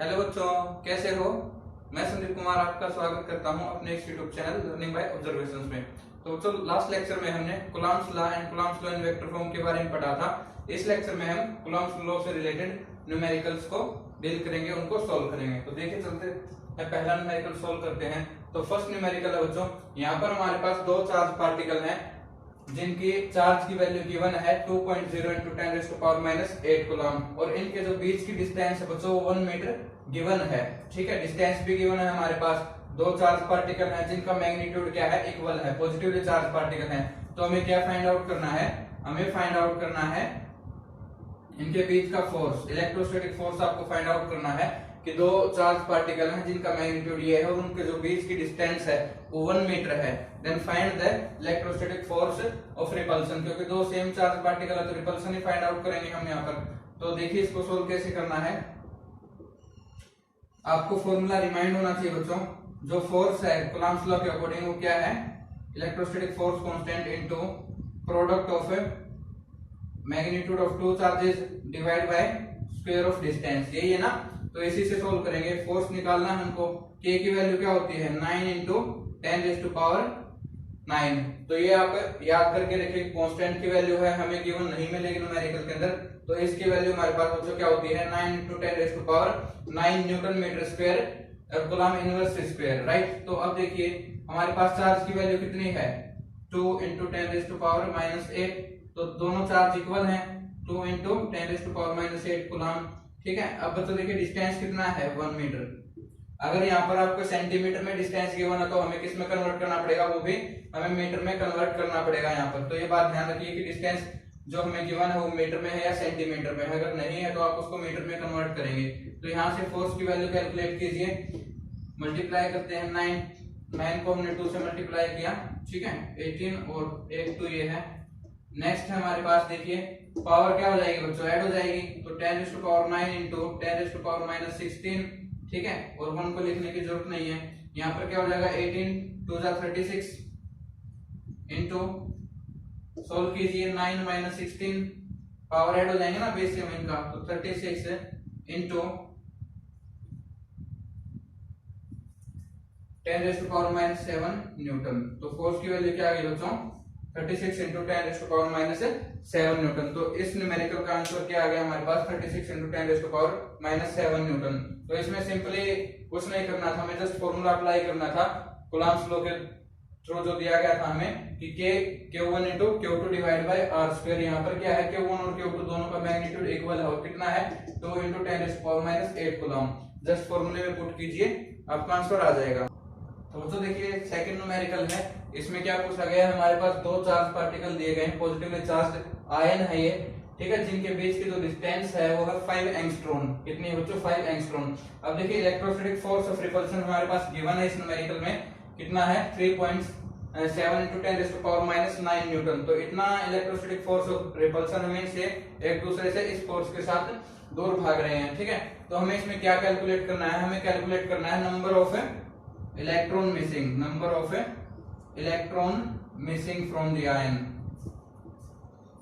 Hello बच्चों, कैसे हो। मैं संदीप कुमार आपका स्वागत करता हूं अपने इस YouTube channel learning by observations में। तो बच्चों, लास्ट लेक्चर में हमने Coulomb's law and Coulomb's law in vector form के बारे में पढ़ा था। इस लेक्चर में हम कूलम्ब्स लॉ से रिलेटेड न्यूमेरिकल्स को डील करेंगे, उनको सोल्व करेंगे। तो देखिए चलते हैं, पहला न्यूमेरिकल सोल्व करते हैं। तो फर्स्ट न्यूमेरिकल है बच्चों, यहाँ पर हमारे पास दो चार्ज पार्टिकल हैं जिनकी चार्ज की वैल्यू गिवन है 2.0 × 10⁻⁸ कूलम्ब, और इनके जो बीच की डिस्टेंस है बच्चों 1 मीटर गिवन है। ठीक है, डिस्टेंस भी गिवन है हमारे पास। दो चार्ज पार्टिकल हैं जिनका मैग्नीट्यूड क्या है, इक्वल है, पॉजिटिवली चार्ज पार्टिकल हैं। तो हमें क्या फाइंड आउट करना है, हमें फाइंड आउट करना है इनके बीच का फोर्स, इलेक्ट्रोस्टैटिक फोर्स आपको फाइंड आउट करना है कि दो चार्ज पार्टिकल हैं जिनका मैग्नीट्यूड ये है और उनके जो बीच की डिस्टेंस है वो 1 मीटर है। Then find the electrostatic force of repulsion, क्योंकि दो सेम चार्ज पार्टिकल है तो रिपल्सन ही फाइंड आउट करेंगे हम यहाँ पर। तो देखिए इसको सोल्व कैसे करना है। आपको फॉर्मूला रिमाइंड होना चाहिए बच्चों। जो फोर्स है कूलम्ब्स लॉ के अकॉर्डिंग वो क्या है, electrostatic force constant into product of magnitude of two charges divide by square of distance, यही है ना। तो इसी से सोल्व करेंगे। फोर्स निकालना है हमको, k की वैल्यू क्या होती है 9 × 10⁻⁹। तो ये आप याद करके रखिए, कांस्टेंट की वैल्यू है, हमें गिवन नहीं मिलेगी न्यूमेरिकल के अंदर। तो इसकी वैल्यू हमारे पास बच्चों क्या होती है 9 × 10⁹ न्यूटन मीटर स्क्वायर और कूलम्ब इनवर्स स्क्वायर, राइट। तो अब देखिए हमारे पास चार्ज की वैल्यू कितनी है 2 × 10⁻⁸। तो दोनों चार्ज इक्वल हैं, 2 × 10⁻⁸ कूलम्ब। ठीक है, अब बच्चों देखिए डिस्टेंस कितना है 1 मीटर। अगर यहाँ पर आपको सेंटीमीटर में डिस्टेंस गिवन है तो हमें किस में कन्वर्ट करना पड़ेगा, वो भी हमें मीटर में कन्वर्ट करना पड़ेगा यहाँ पर। तो ये बात ध्यान रखिए कि डिस्टेंस जो हमें गिवन है वो मीटर में है या सेंटीमीटर में है। अगर नहीं है तो आप उसको मीटर में कन्वर्ट करेंगे। तो यहाँ से फोर्स की वैल्यू कैलकुलेट कीजिए, मल्टीप्लाई करते हैं 9 को हमने 2 से मल्टीप्लाई किया, ठीक है 18 और 1 2 ये है। नेक्स्ट है हमारे पास देखिए पावर क्या हो जाएगी बच्चों, ऐड हो जाएगी। तो 10⁻⁹ × 10⁻⁻16, ठीक है, और 1 को लिखने की जरूरत नहीं है। यहाँ पर क्या हो जाएगा 18 2 36 इंटू सोल्व कीजिए 9 - 16, पावर ऐड हो जाएंगे ना बेस से इनका, तो 36 इंटू 10⁻⁷ न्यूटन। तो फोर्स की वैल्यू क्या आ गई बच्चों 36 × 10⁻⁷ न्यूटन। तो इस न्यूमेरिकल का आंसर क्या आ गया हमारे पास 36 × 10⁻⁷ न्यूटन। तो इसमें सिंपली कुछ नहीं करना था, हमें जस्ट फॉर्मूला अप्लाई करना था कूलम्ब्स लॉ के थ्रू जो दिया गया था हमें कि Q1 × Q2 divide bye r²। यहाँ पर क्या है Q1 और Q2 दोनों का मैग्नीट्यूड इक्वल है और कितना है 2 × 10⁻⁸ कूलम्ब। जस्ट फॉर्मूले में पुट कीजिए, आपका आंसर आ जाएगा। तो देखिए सेकंड न्यूमेरिकल है, इसमें क्या पूछा गया है, हमारे पास दो चार्ज पार्टिकल दिए गए हैं, पॉजिटिवली चार्ज आयन है ये, ठीक है, जिनके बीच की जो डिस्टेंस है वो है 5 एंगस्ट्रॉम। कितनी है बच्चों 5 एंगस्ट्रॉम। अब देखिए इलेक्ट्रोस्टैटिक फोर्स ऑफ रिपल्सन हमारे पास गिवन है इस न्यूमेरिकल में, कितना है 3.7 × 10⁻⁹ न्यूटन। तो इतना इलेक्ट्रोस्टैटिक फोर्स ऑफ रिपल्सन हमें से एक दूसरे से इस फोर्स के साथ दूर भाग रहे हैं, ठीक है। तो हमें इसमें क्या कैलकुलेट करना है, हमें कैलकुलेट करना है number of electron missing from the ion,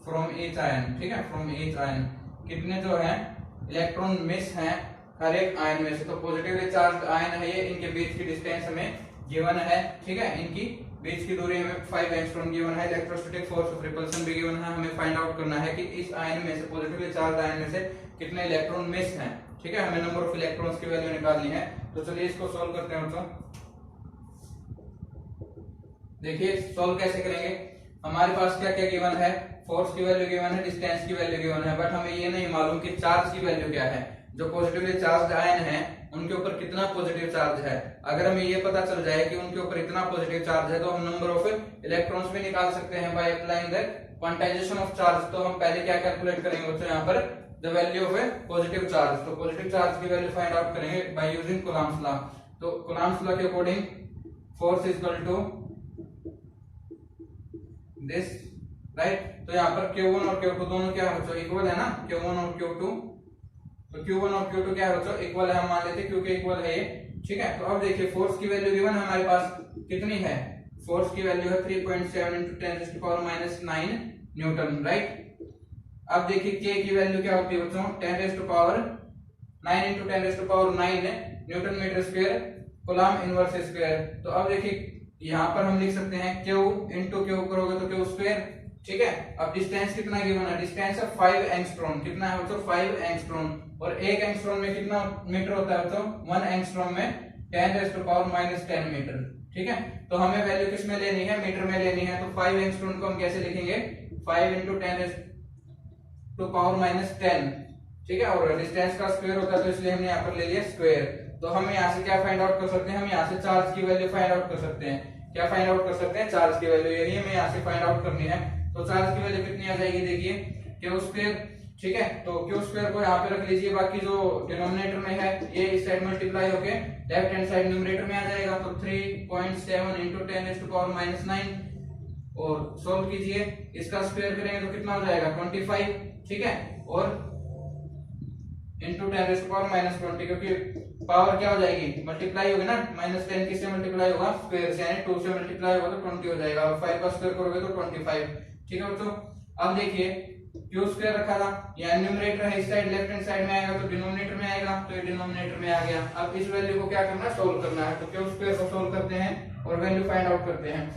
from each ion, ठीक है, फ्रॉम ईच आयन। कितने जो है इलेक्ट्रॉन मिस हैं हर एक आयन में से। तो पॉजिटिवली चार्ज आयन है ये, इनके बीच की डिस्टेंस हमें गिवन है, ठीक है, इनकी बीच की दूरी हमें 5 एंगस्ट्रॉम गिवन है। इलेक्ट्रोस्टैटिक फोर्स ऑफ रिपल्सन भी गिवन है। हमें फाइंड आउट करना है कि इस आयन में से, पॉजिटिवली चार्ज आयन में से कितने इलेक्ट्रॉन मिस हैं, ठीक है, हमें नंबर ऑफ इलेक्ट्रॉन्स की वैल्यू निकालनी है। तो चलिए इसको सोल्व करते हैं बच्चों। देखिए सॉल्व कैसे करेंगे, हमारे पास क्या क्या गिवन है, फोर्स की वैल्यू गिवन है, डिस्टेंस की वैल्यू गिवन है, बट हमें ये नहीं मालूम कि चार्ज की वैल्यू क्या है। जो पॉजिटिवली चार्ज आयन है उनके ऊपर कितना पॉजिटिव चार्ज है। अगर हमें ये पता चल जाए कि उनके ऊपर इतना पॉजिटिव चार्ज है तो हम नंबर ऑफ इलेक्ट्रॉन्स भी निकाल सकते हैं by applying the quantization of charge. तो हम पहले क्या कैलकुलेट करेंगे बच्चों यहाँ पर the value of positive charge. तो पॉजिटिव चार्ज की वैल्यू फाइंड आउट करेंगे बाय यूजिंग कूलम्ब्स लॉ। तो कूलम्ब्स लॉ के according force is equal to this, right. तो यहाँ पर Q1 और Q2 दोनों क्या है बच्चों इक्वल है ना, Q1 और Q2। तो Q1 और Q2 क्या है बच्चों इक्वल है, हम मान लेते हैं क्योंकि इक्वल है ये, ठीक है। तो अब देखिए फोर्स की वैल्यू गिवन है हमारे पास, कितनी है, फोर्स की वैल्यू है 3.7 × 10⁻⁹ न्यूटन, राइट। अब देखिए K की वैल्यू क्या होती है बच्चों 10⁻⁷ 9 into 10⁻⁹ newton metre square coulomb inverse square. तो अब देखिए यहाँ पर हम लिख सकते हैं Q इंटू Q करोगे तो Q स्क्वायर, ठीक है। अब डिस्टेंस कितना गिवन है, डिस्टेंस है 5 एंगस्ट्रॉम। कितना है बच्चों, 5 एंगस्ट्रॉम। और 1 एंगस्ट्रॉम में कितना मीटर होता है बच्चों, 1 एंगस्ट्रॉम में 10⁻⁻10 मीटर, ठीक है। तो हमें वैल्यू किस में लेनी है, मीटर में लेनी है। तो 5 एंगस्ट्रॉम को हम कैसे लिखेंगे, 5 इंटू 10⁻⁻10, ठीक है। और डिस्टेंस का स्क्वायर होता है तो इसलिए हमने यहाँ पर ले लिया स्क्वायर। तो हम यहाँ से क्या फाइंड आउट कर सकते हैं, हम यहाँ से चार्ज की वैल्यू फाइंड आउट कर सकते हैं। क्या फाइंड आउट कर सकते हैं, चार्ज की वैल्यू, यही हमें यहाँ से फाइंड आउट करनी है। तो चार्ज की वैल्यू कितनी आ जाएगी, देखिए Q स्क्वायर, ठीक है। तो Q स्क्वायर को यहाँ पे रख लीजिए, बाकी जो डिनोमिनेटर में है ये इस साइड मल्टीप्लाई होके लेफ्ट हैंड साइड न्यूमरेटर में आ जाएगा। तो 3.7 इंटू 10⁻⁻9 और सोल्व कीजिए, इसका स्क्वायर करेंगे तो कितना हो जाएगा 25, ठीक है। और इंटू 10⁻⁻20, क्योंकि पावर क्या हो जाएगी, मल्टीप्लाई होगी ना, -10 किससे मल्टीप्लाई होगा, स्क्वायर से, यानी 2 से मल्टीप्लाई होगा तो 20 हो जाएगा। और 5 का स्क्वायर करोगे तो 25, ठीक है बच्चों। अब देखिए Q स्क्वायर रखा था, यहाँ न्यूमरेटर है इस साइड लेफ्ट हैंड साइड में आएगा तो डिनोमिनेटर में आएगा, तो ये डिनोमिनेटर में आ गया। अब इस वैल्यू को क्या करना है, सोल्व करना है। तो Q स्क्वायर को सोल्व करते हैं और वैल्यू फाइंड आउट करते हैं।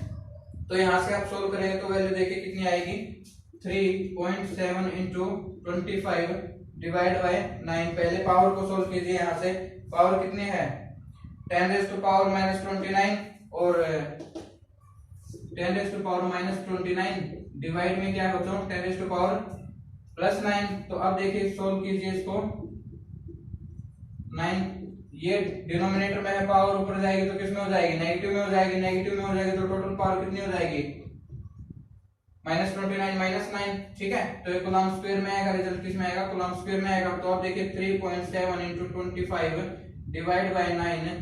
तो यहाँ से आप सोल्व करेंगे तो वैल्यू देखिए कितनी आएगी, 3.7 इंटू 25 डिवाइड बाय 9। पहले पावर को सोल्व कीजिए, यहाँ से पावर कितनी है 10⁻⁻29 और 10⁻⁻29 डिवाइड में क्या होता है 10⁻+9। तो अब देखिए सोल्व कीजिए इसको, 9 ये डिनोमिनेटर में है, पावर ऊपर जाएगी तो किसमें हो जाएगी, नेगेटिव में हो जाएगी। नेगेटिव में हो जाएगी तो टोटल पावर कितनी हो जाएगी, -29 -9, ठीक है। तो ये कूलम स्क्वायर में आएगा, रिजल्ट किस में आएगा, कूलम स्क्वायर में आएगा। तो आप देखिए 3.7 इंटू 25 डिवाइड बाय 9,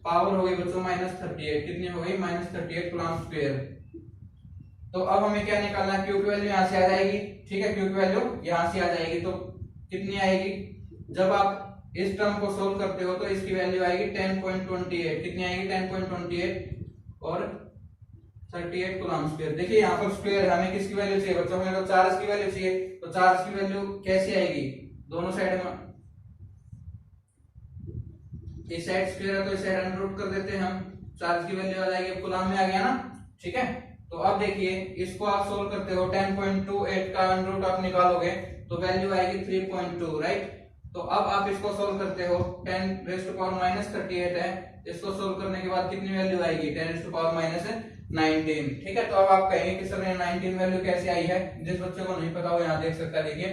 पावर हो गई बच्चों -38। कितनी हो गई, -38 कूलम स्क्वायर। तो अब हमें क्या निकालना है, Q की वैल्यू यहाँ से आ जाएगी, ठीक है। Q की वैल्यू यहाँ से आ जाएगी तो कितनी आएगी, जब आप इस टर्म को सोल्व करते हो तो इसकी वैल्यू आएगी 10.28। कितनी आएगी, 10.28 और 38 कूलम स्क्वायर। देखिए यहाँ पर स्क्वायर, हमें किसकी वैल्यू चाहिए बच्चों, हमें तो चार्ज की वैल्यू चाहिए। तो चार्ज की वैल्यू कैसे आएगी, दोनों साइड में, इस साइड स्क्वायर है तो इस साइड अंडर रूट कर देते हैं हम, चार्ज की वैल्यू आ जाएगी, कूलम में आ गया ना, ठीक है। तो अब देखिए इसको आप सोल्व करते हो, 10.28 का अंडर रूट आप निकालोगे तो वैल्यू आएगी 3.2, राइट। तो अब आप इसको सोल्व करते हो, 10⁻⁻38 है, इसको सोल्व करने के बाद कितनी वैल्यू आएगी, 10⁻⁻19, ठीक है। तो अब आप कहेंगे कि सर 19 वैल्यू कैसे आई है, जिस बच्चे को नहीं पता हो यहाँ देख सकता है। देखिए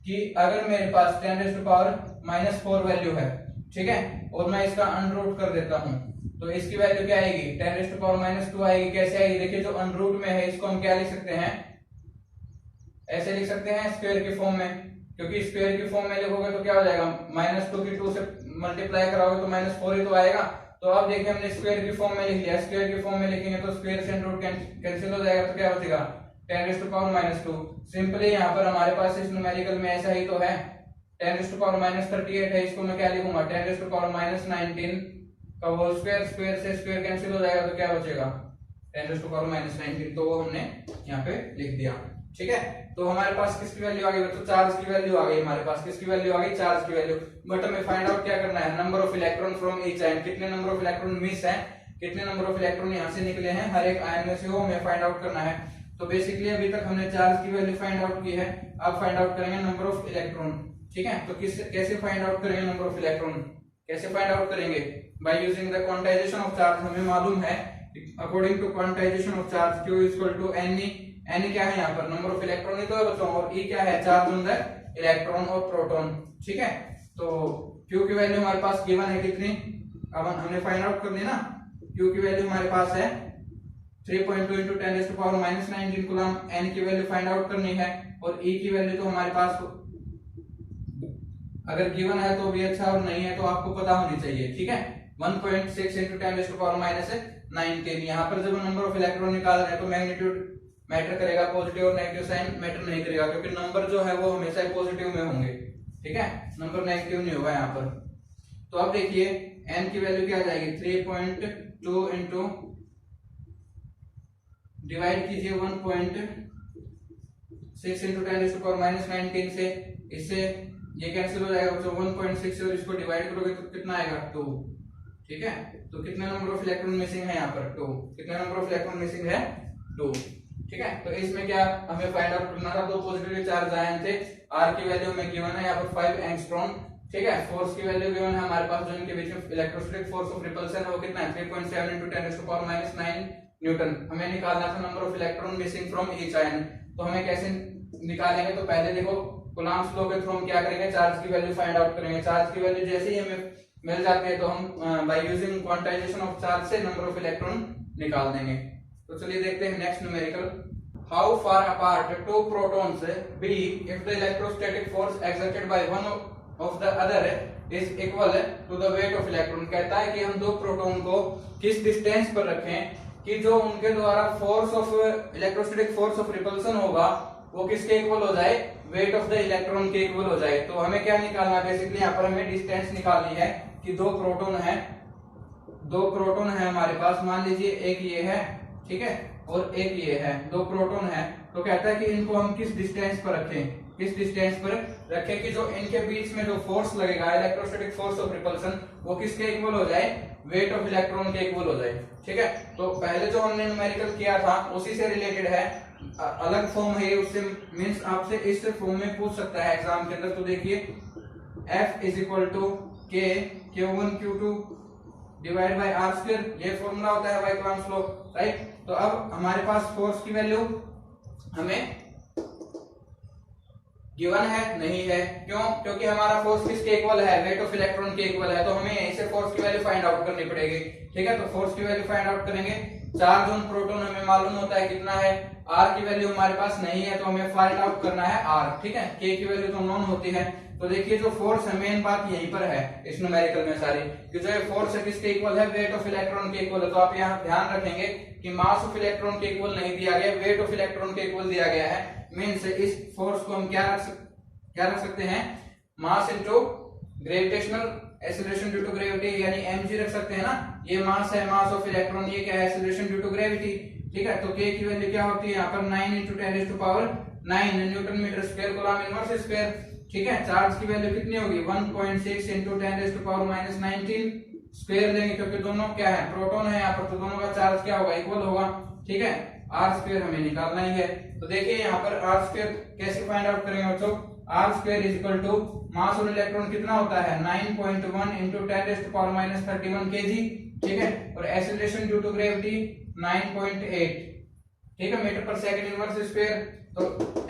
कि अगर मेरे पास 10⁻⁻4 वैल्यू है, ठीक है, और मैं इसका अंडर रूट कर देता हूँ तो इसकी वैल्यू क्या आएगी, 10⁻⁻2 आएगी। कैसे आएगी, देखिए जो अंडर रूट में है इसको हम क्या लिख सकते हैं, ऐसे लिख सकते हैं स्क्वायर की फॉर्म में, क्योंकि स्क्वायर की फॉर्म में लिखोगे तो क्या हो जाएगा, -2 की 2 से मल्टीप्लाई कराओगे तो -4 ही तो आएगा। तो अब देखिए हमने स्क्वायर की फॉर्म में लिख लिया, स्क्वायर की फॉर्म में लिखेंगे तो स्क्वायर से अंडर रूट कैंसिल हो जाएगा, तो क्या बचेगा 10⁻⁻2। सिंपली यहाँ पर हमारे पास इस न्यूमेरिकल में ऐसा ही तो है, 10⁻�38 है, इसको मैं क्या लिखूंगा 10⁻⁻19 का होल स्क्वायर, स्क्वायर से स्क्वायर कैंसिल हो जाएगा तो क्या बचेगा 10⁻⁻19। तो वो हमने यहाँ पे लिख दिया, ठीक है। तो हमारे पास किसकी वैल्यू आ गई बच्चों, चार्ज की वैल्यू आ गई हमारे पास, किसकी वैल्यू आ गई, चार्ज की वैल्यू। बट हमें फाइंड आउट क्या करना है, number of electron from each ion, कितने नंबर ऑफ इलेक्ट्रॉन मिस है, कितने नंबर ऑफ इलेक्ट्रॉन यहाँ से निकले हैं हर एक आयन में से, वो हमें फाइंड आउट करना है। तो बेसिकली अभी तक हमने चार्ज की वैल्यू फाइंड आउट की है, अब फाइंड आउट करेंगे नंबर ऑफ इलेक्ट्रॉन, ठीक है। तो कैसे फाइंड आउट करेंगे नंबर ऑफ इलेक्ट्रॉन, कैसे फाइंड आउट करेंगे, by using the quantization of charge. हमें मालूम है according to quantization of charge Q equal to Ne क्या है यहाँ पर, नंबर ऑफ इलेक्ट्रॉन ही तो है बच्चों, और E क्या है, चार्ज ऑन द इलेक्ट्रॉन और प्रोटॉन, ठीक है। तो Q की वैल्यू हमारे पास गिवन है कितनी, अब हमने फाइंड आउट करनी ना, Q की वैल्यू हमारे पास है 3.2 इंटू 10⁻⁻19 कूलम, N की वैल्यू फाइंड आउट करनी है, और E की वैल्यू तो हमारे पास अगर गिवन है तो भी अच्छा, और नहीं है तो आपको पता होनी चाहिए, ठीक है। 1.6 इंटू 10⁻⁻19। यहाँ पर जब नंबर ऑफ इलेक्ट्रॉन निकाल रहे हैं तो मैग्नीट्यूड मैटर करेगा, पॉजिटिव और नेगेटिव साइन मैटर नहीं करेगा, क्योंकि नंबर जो है वो हमेशा पॉजिटिव में होंगे, ठीक है, नंबर नेगेटिव नहीं होगा यहाँ पर। तो अब देखिए n की वैल्यू क्या आ जाएगी, 3.2 इंटू डिवाइड कीजिए 1.6 इंटू 10⁻⁻19 से, इससे ये कैंसिल हो जाएगा बच्चों 1.6 से, और इसको डिवाइड करोगे तो कितना आएगा 2। ठीक है, तो कितने नंबर ऑफ इलेक्ट्रॉन मिसिंग है यहाँ पर 2। कितने नंबर ऑफ इलेक्ट्रॉन मिसिंग है 2। ठीक है, तो इसमें क्या हमें फाइंड आउट करना था, 2 पॉजिटिवली चार्ज आयन थे, आर की वैल्यू में गिवन है यहाँ पर 5 एंगस्ट्रॉम। ठीक है, फोर्स की वैल्यू गिवन है हमारे पास, जो इनके बीच में इलेक्ट्रोस्टैटिक फोर्स ऑफ रिपल्सन है वो कितना है 3.7 × 10⁻⁹ न्यूटन। हमें निकालना था number of electron missing from each ion. तो हमें कैसे निकालेंगे, तो पहले देखो कूलम्ब्स लॉ के थ्रू हम क्या करेंगे, चार्ज की वैल्यू फाइंड आउट करेंगे। चार्ज की वैल्यू जैसे ही हमें मिल जाती है तो हम by using quantization of charge से नंबर ऑफ इलेक्ट्रॉन निकाल देंगे। तो चलिए देखते हैं next numerical. How far apart two protons be if the electrostatic force exerted by one of the other is equal to the weight of electron. कहता है कि हम दो प्रोटॉन को किस डिस्टेंस पर रखें कि जो उनके द्वारा force of electrostatic force of repulsion होगा वो किसके इक्वल हो जाए, वेट ऑफ द इलेक्ट्रॉन के इक्वल हो जाए। तो हमें क्या निकालना है, बेसिकली यहाँ पर हमें डिस्टेंस निकालनी है कि दो प्रोटॉन है हमारे पास, मान लीजिए एक ये है, ठीक है, और एक ये है, दो प्रोटॉन है। तो कहता है कि इनको हम किस डिस्टेंस पर रखें, किस डिस्टेंस पर रखें कि जो इनके बीच में जो फोर्स लगेगा इलेक्ट्रोस्टैटिक फोर्स ऑफ रिपल्सन वो किसके इक्वल हो जाए, वेट ऑफ इलेक्ट्रॉन के इक्वल हो जाए। ठीक है, तो पहले जो हमने न्यूमेरिकल किया था उसी से रिलेटेड है, अलग फॉर्म है उससे, मींस आपसे इस फॉर्म में पूछ सकता है एग्जाम के अंदर। तो देखिए F is equal to K Q1 Q2 divide by R square, ये फॉर्मूला होता है बाय कूलम्ब्स लॉ, राइट। तो अब हमारे पास फोर्स की वैल्यू हमें गिवन है नहीं है, क्यों, क्योंकि हमारा फोर्स किसके इक्वल है, वेट ऑफ इलेक्ट्रॉन के इक्वल है। तो हमें यहीं से फोर्स की वैल्यू फाइंड आउट करनी पड़ेगी। ठीक है, तो फोर्स की वैल्यू फाइंड आउट करेंगे। चार्ज ऑन प्रोटॉन हमें मालूम होता है कितना है, आर की वैल्यू हमारे पास नहीं है तो हमें फाइंड आउट करना है आर। ठीक है, के की वैल्यू तो नॉन होती है। तो देखिए जो फोर्स है, मेन बात यहीं पर है इस न्यूमेरिकल में सारी, कि जो फोर्स है किसके इक्वल है, वेट ऑफ इलेक्ट्रॉन के इक्वल है। तो आप यहाँ ध्यान रखेंगे कि मास ऑफ इलेक्ट्रॉन के इक्वल नहीं दिया गया, वेट ऑफ इलेक्ट्रॉन के इक्वल दिया गया है। मींस इस फोर्स को हम क्या रख सकते हैं, mass into gravitational acceleration due to gravity, यानी mg रख सकते हैं ना। ये मास है, मास ऑफ इलेक्ट्रॉन, ये क्या है, एक्सीलरेशन ड्यू टू ग्रेविटी। ठीक है, तो k की वैल्यू क्या होती है यहाँ पर 9 × 10⁻⁹ newton metre square coulomb inverse square. ठीक है, चार्ज की वैल्यू कितनी होगी 1.6 × 10⁻⁻19 स्क्वायर लेंगे, क्योंकि दोनों क्या है, प्रोटॉन है यहाँ पर, तो दोनों का चार्ज क्या होगा, इक्वल होगा। ठीक है, आर स्क्वायर हमें निकालना ही है। तो देखिए यहाँ पर आर स्क्वायर कैसे फाइंड आउट करेंगे बच्चों, R square is equal to mass of electron कितना होता है 9.1 × 10⁻31 kg। ठीक है, और एक्सीलरेशन ड्यू टू ग्रेविटी 9.8, ठीक है, मीटर पर सेकंड इनवर्स स्क्वायर। तो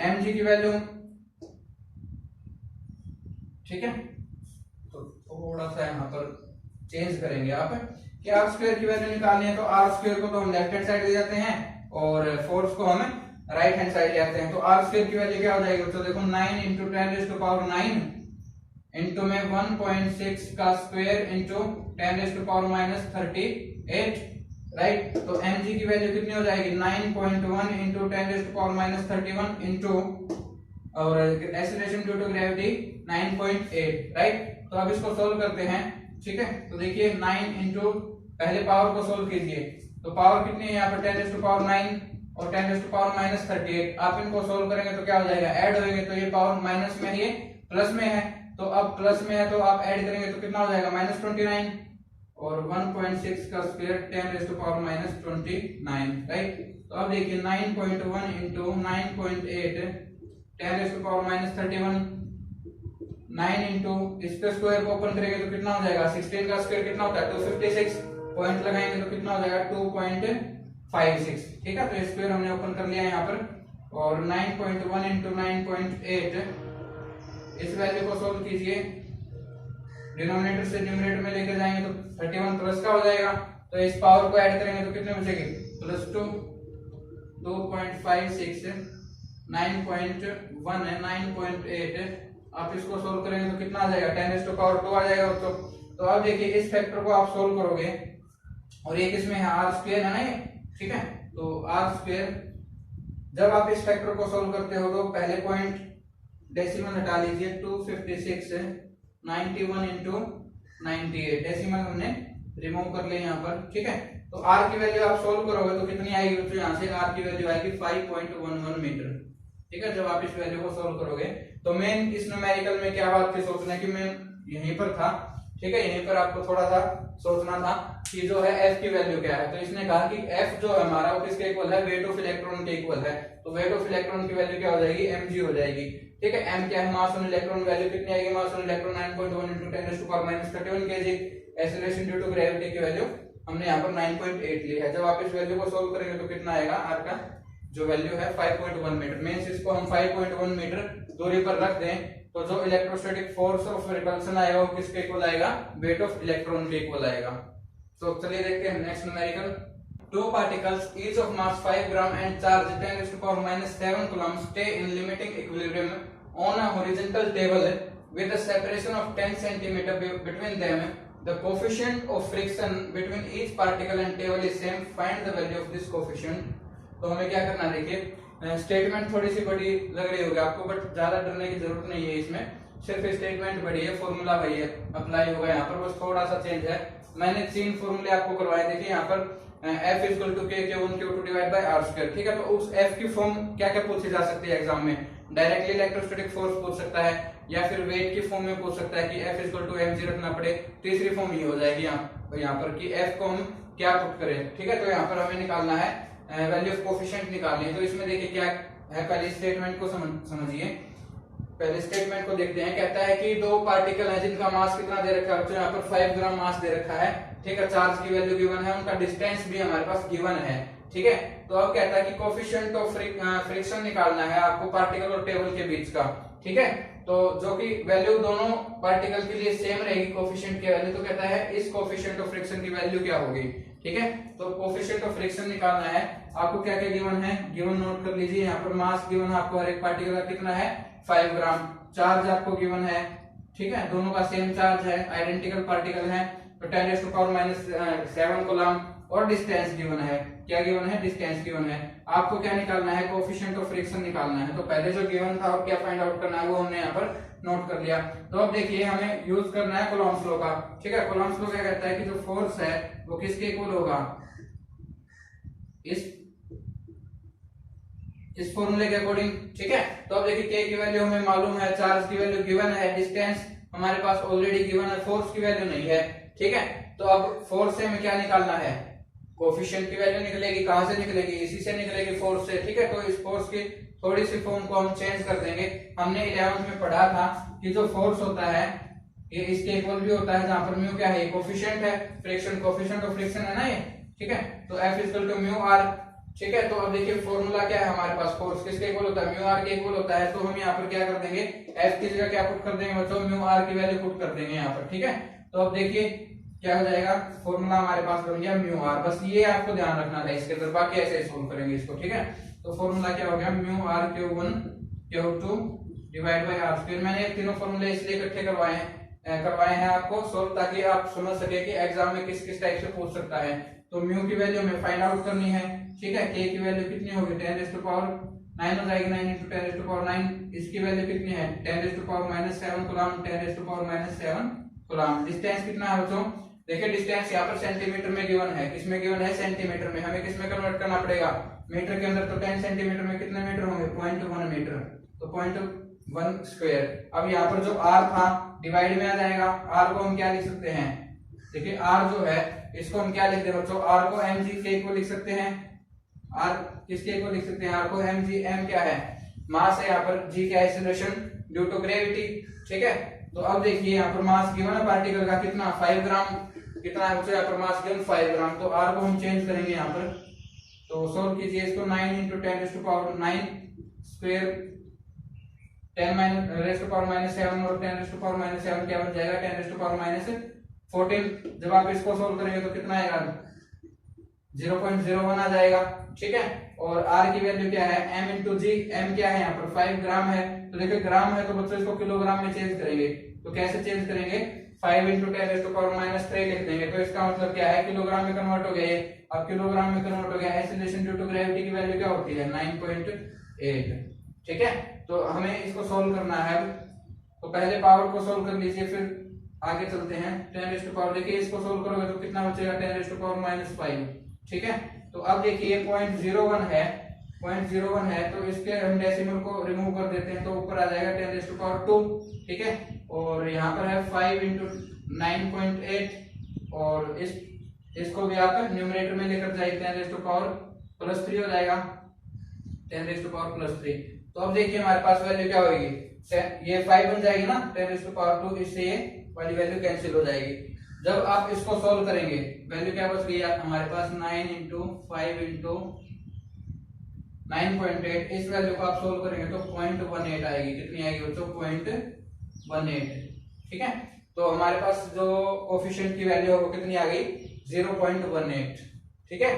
mg की वैल्यू, ठीक है, तो थोड़ा सा यहाँ पर चेंज करेंगे आप कि आर स्क्वायर की वैल्यू निकालनी है। तो आर स्क्वायर को तो हम लेफ्ट हैंड साइड ले जाते हैं और फोर्स को हम राइट हैंड साइड ले आते हैं। तो आर स्क्वायर की वैल्यू क्या हो जाएगी बच्चों, देखो 9 × 10⁻9 इंटू में 1.6 का स्क्वायर इंटू 10⁻38, राइट। तो mg की वैल्यू कितनी हो जाएगी 9.1 × 10⁻31 इंटू और acceleration due to gravity 9.8, right. तो अब इसको सोल्व करते हैं। ठीक है, तो देखिए 9 इंटू, पहले पावर को सोल्व कीजिए, तो पावर कितनी है यहाँ पर 10⁻9 और 10⁻38। आप इनको सोल्व करेंगे तो क्या हो जाएगा, ऐड होएंगे, तो ये पावर माइनस में है, ये प्लस में है। तो अब प्लस में है तो आप ऐड करेंगे तो कितना हो जाएगा -29, और 1.6 का स्क्वायर 10⁻29, राइट। तो अब देखिए 9.1 इंटू 9.8 10⁻31, 9 इंटू इसके स्क्वायर को ओपन करेंगे तो कितना हो जाएगा, 16 का स्क्वायर कितना होता है 256, पॉइंट लगाएंगे तो कितना हो जाएगा 2.56। ठीक है, तो स्क्वायर हमने ओपन कर लिया यहाँ पर, और 9.1 इंटू 9.8 इस वैल्यू को सोल्व कीजिए, डिनोमिनेटर से न्यूमरेटर में लेकर जाएंगे तो 31 प्लस का हो जाएगा। तो इस पावर को ऐड करेंगे तो कितने बचेगी, +2, 2.56, 9.1 है, 9.8, आप इसको सोल्व करेंगे तो कितना आ जाएगा 10⁻2 आ जाएगा। तो अब देखिए इस फैक्टर को आप सोल्व करोगे, और ये किसमें है, आर स्क्वायर है ना ये। ठीक है, तो आर स्क्वायर, जब आप इस फैक्टर को सोल्व करते हो तो पहले पॉइंट डेसिमल हटा लीजिए, 256 91 इंटू 98, डेसिमल हमने रिमूव कर लिया यहाँ पर। ठीक है, तो आर की वैल्यू आप सोल्व करोगे तो कितनी आएगी बच्चों, यहाँ से आर की वैल्यू आएगी 5.11 मीटर। ठीक है, जब आप इस वैल्यू को सोल्व करोगे तो मेन इस न्यूमेरिकल में क्या बात थी सोचना कि मैं यहीं पर था, ठीक है, यहीं पर आपको थोड़ा सा सोचना था कि जो है f की वैल्यू क्या है। तो इसने कहा कि f जो है हमारा वो किसके इक्वल है, वेट ऑफ इलेक्ट्रॉन के इक्वल है। तो वेट ऑफ इलेक्ट्रॉन की वैल्यू क्या हो जाएगी, mg हो जाएगी। ठीक है, m क्या है, मास ऑन इलेक्ट्रॉन, वैल्यू कितनी आएगी, mass on electron 9.1 × 10⁻³ kg। Acceleration due to gravity की वैल्यू हमने यहाँ पर 9.8 ली है। जब आप इस वैल्यू को सोल्व करेंगे तो कितना आएगा, r का जो वैल्यू है 5.1 मीटर। मींस इसको हम 5.1 मीटर दूरी पर रख दें तो जो इलेक्ट्रोस्टैटिक फोर्स ऑफ रिपल्शन आएगा वो किसके इक्वल आएगा, वेट ऑफ इलेक्ट्रॉन के इक्वल आएगा। तो चलिए देखते हैं next numerical. Two particles each of mass 5 gram and charge 10⁻⁷ coulomb stay in limiting equilibrium on a horizontal table with a separation of 10 cm between them. The coefficient of friction between each particle and table is same. Find the value of this coefficient. तो हमें क्या करना, देखिए statement थोड़ी सी बड़ी लग रही होगी आपको, बट ज्यादा डरने की जरूरत नहीं है। इसमें सिर्फ स्टेटमेंट बड़ी है, फॉर्मूला वही है, अप्लाई होगा यहाँ पर, बस थोड़ा सा चेंज है। मैंने 3 फॉर्मूले आपको करवाए, देखिए यहाँ पर F = K1Q2 / R²। ठीक है, तो उस F की फॉर्म क्या क्या पूछी जा सकती है एग्जाम में, डायरेक्टली इलेक्ट्रोस्टैटिक फोर्स पूछ सकता है, या फिर वेट की फॉर्म में पूछ सकता है कि F = mg रखना पड़े। तीसरी फॉर्म ये हो जाएगी यहाँ पर कि F को हम क्या पुट करें। ठीक है, तो यहाँ पर हमें निकालना है वैल्यू ऑफ कोफिशिएंट निकालनी है। तो इसमें देखिए क्या है, पहले स्टेटमेंट को समझिए। पहले स्टेटमेंट को देखते हैं। कहता है कि 2 पार्टिकल हैं जिनका मास कितना दे रखा है, तो यहाँ पर 5 ग्राम मास दे रखा है। ठीक है, चार्ज की वैल्यू गिवन है, उनका डिस्टेंस भी हमारे पास गिवन है। ठीक है, तो अब कहता है कि कोफिशिएंट ऑफ फ्रिक्शन निकालना है आपको पार्टिकल और टेबल के बीच का। ठीक है, तो जो कि वैल्यू दोनों पार्टिकल के लिए सेम रहेगी कोफिशिएंट की वैल्यू, तो कहता है इस कोफिशिएंट ऑफ फ्रिक्शन की वैल्यू क्या होगी। ठीक है, तो कोफिशिएंट ऑफ फ्रिक्शन निकालना है। आपको क्या क्या गिवन है, गिवन नोट कर लीजिए। यहाँ पर मास गिवन आपको हर एक पार्टिकल का कितना है, 5 ग्राम। चार्ज आपको गिवन है, ठीक है, दोनों का सेम चार्ज है, आइडेंटिकल पार्टिकल है, तो 10⁻⁷ कूलम। और डिस्टेंस गिवन है, क्या गिवन है, डिस्टेंस गिवन है। आपको क्या निकालना है, कोफिशिएंट ऑफ फ्रिक्शन निकालना है। तो पहले जो गिवन था और क्या फाइंड आउट करना है वो हमने यहाँ पर नोट कर लिया। तो अब देखिए हमें यूज करना है कूलम्ब्स लॉ का। ठीक है, कूलम्ब्स लॉ क्या कहता है कि जो फोर्स है वो किसके इक्वल होगा, इस फॉर्मूले के अकॉर्डिंग। ठीक है, तो अब देखिए के की वैल्यू हमें मालूम है, चार्ज की वैल्यू गिवन है, डिस्टेंस हमारे पास ऑलरेडी गिवन है, फोर्स की वैल्यू नहीं है। ठीक है, तो अब फोर्स से हमें क्या निकालना है, कोफिशिएंट की वैल्यू निकलेगी। कहां से निकलेगी, इसी से निकलेगी, फोर्स से। ठीक है, तो इस फोर्स की थोड़ी सी फॉर्म को हम चेंज कर देंगे। हमने 11th में पढ़ा था कि जो फोर्स होता है ये इसके इक्वल भी होता है, जहां पर म्यू क्या है, कोफिशिएंट है, फ्रिक्शन, कोफिशिएंट ऑफ फ्रिक्शन है ना ये। ठीक है, तो F = μr। ठीक है, तो अब देखिए फॉर्मूला क्या है हमारे पास, फोर्स किसके इक्वल होता है, μr के इक्वल होता है। तो हम यहाँ पर क्या कर देंगे, F की जगह क्या पुट कर देंगे बच्चों, μr की वैल्यू पुट कर देंगे यहाँ पर। ठीक है, तो अब देखिए क्या हो जाएगा, फॉर्मूला हमारे पास बन गया μr। बस ये आपको ध्यान रखना था इसके अंदर, बाकी ऐसे सोल्व करेंगे इसको। ठीक है, तो फॉर्मूला क्या हो गया, μr⁴ Q2 / R²। मैंने ये तीनों फॉर्मूले इसलिए इकट्ठे करवाए हैं आपको सोल्व, ताकि आप समझ सके कि एग्जाम में किस किस टाइप से पूछ सकता है। तो म्यू की वैल्यू हमें फाइंड आउट करनी है। ठीक है, के की वैल्यू कितनी होगी, 10⁻9 हो जाएगी, 9 × 10⁻9। इसकी वैल्यू कितनी है, 10⁻⁷ कूलम, 10⁻⁷ कूलम। डिस्टेंस कितना है बच्चों, देखिए डिस्टेंस यहाँ पर सेंटीमीटर में गिवन है, किसमें गिवन है, सेंटीमीटर में। हमें किसमें कन्वर्ट करना पड़ेगा, मीटर के अंदर। तो 10 सेंटीमीटर में कितने मीटर होंगे, 0.1 मीटर, तो 0.1 स्क्वायर। अब यहाँ पर जो r था डिवाइड में आ जाएगा। r को हम क्या लिख सकते हैं, देखिए r जो है इसको हम क्या लिखते हैं बच्चों, r को mg के इक्वल लिख सकते हैं। r किसके इक्वल लिख सकते हैं, r को mg, m क्या है, मास है, यहाँ पर g क्या है, एक्सीलरेशन ड्यू टू ग्रेविटी। ठीक है, तो अब देखिए यहाँ पर मास गिवन है पार्टिकल का कितना, 5 ग्राम। कितना है बच्चों, यहाँ पर मास गिवन 5 ग्राम। तो r को हम चेंज करेंगे यहाँ पर, तो सोल्व कीजिए इसको। 9 × 10⁻9 स्क्वायर, 10⁻⁷ और 10⁻⁷ क्या बन जाएगा, 10⁻⁴। जब आप इसको सोल्व करेंगे तो कितना आएगा, 0.01 आ जाएगा। ठीक है, और r की वैल्यू क्या है, m × g। m क्या है यहाँ पर, 5 ग्राम है। तो देखिए ग्राम है तो बच्चों इसको किलोग्राम में चेंज करेंगे। तो कैसे चेंज करेंगे, 5 × 10⁻³ लिख देंगे। तो इसका मतलब क्या है, किलोग्राम में कन्वर्ट हो गया ये। अब किलोग्राम में कन्वर्ट हो गया, एक्सीलरेशन ड्यू टू ग्रेविटी की वैल्यू क्या होती है, 9.8। ठीक है, तो हमें इसको सोल्व करना है। तो पहले पावर को सोल्व कर लीजिए, फिर आगे चलते हैं। 10⁻, देखिए इसको सोल्व करोगे तो कितना बचेगा, 10⁻⁵। ठीक है, तो अब देखिए 0.01 है, 0.01 है तो इसके हम डेसिमल को रिमूव कर देते हैं तो ऊपर आ जाएगा 10⁻², ठीक है। और यहाँ पर है 5 × 9.8 और इसको भी आप न्यूमरेटर में लेकर जाइए 10⁻+3 हो जाएगा 10⁻+3। तो अब देखिए हमारे पास वैल्यू क्या होगी, ये 5 बन जाएगी ना 10⁻², इससे ये वाली वैल्यू कैंसिल हो जाएगी। जब आप इसको सॉल्व करेंगे वैल्यू क्या बच गई हमारे पास 9 × 5 × 9.8, इस वैल्यू को आप सोल्व करेंगे तो 0.18 आएगी। कितनी आएगी बच्चों, 0.18, ठीक है। तो हमारे पास जो कोफिशिएंट की वैल्यू है वो कितनी आ गई, 0.18, ठीक है।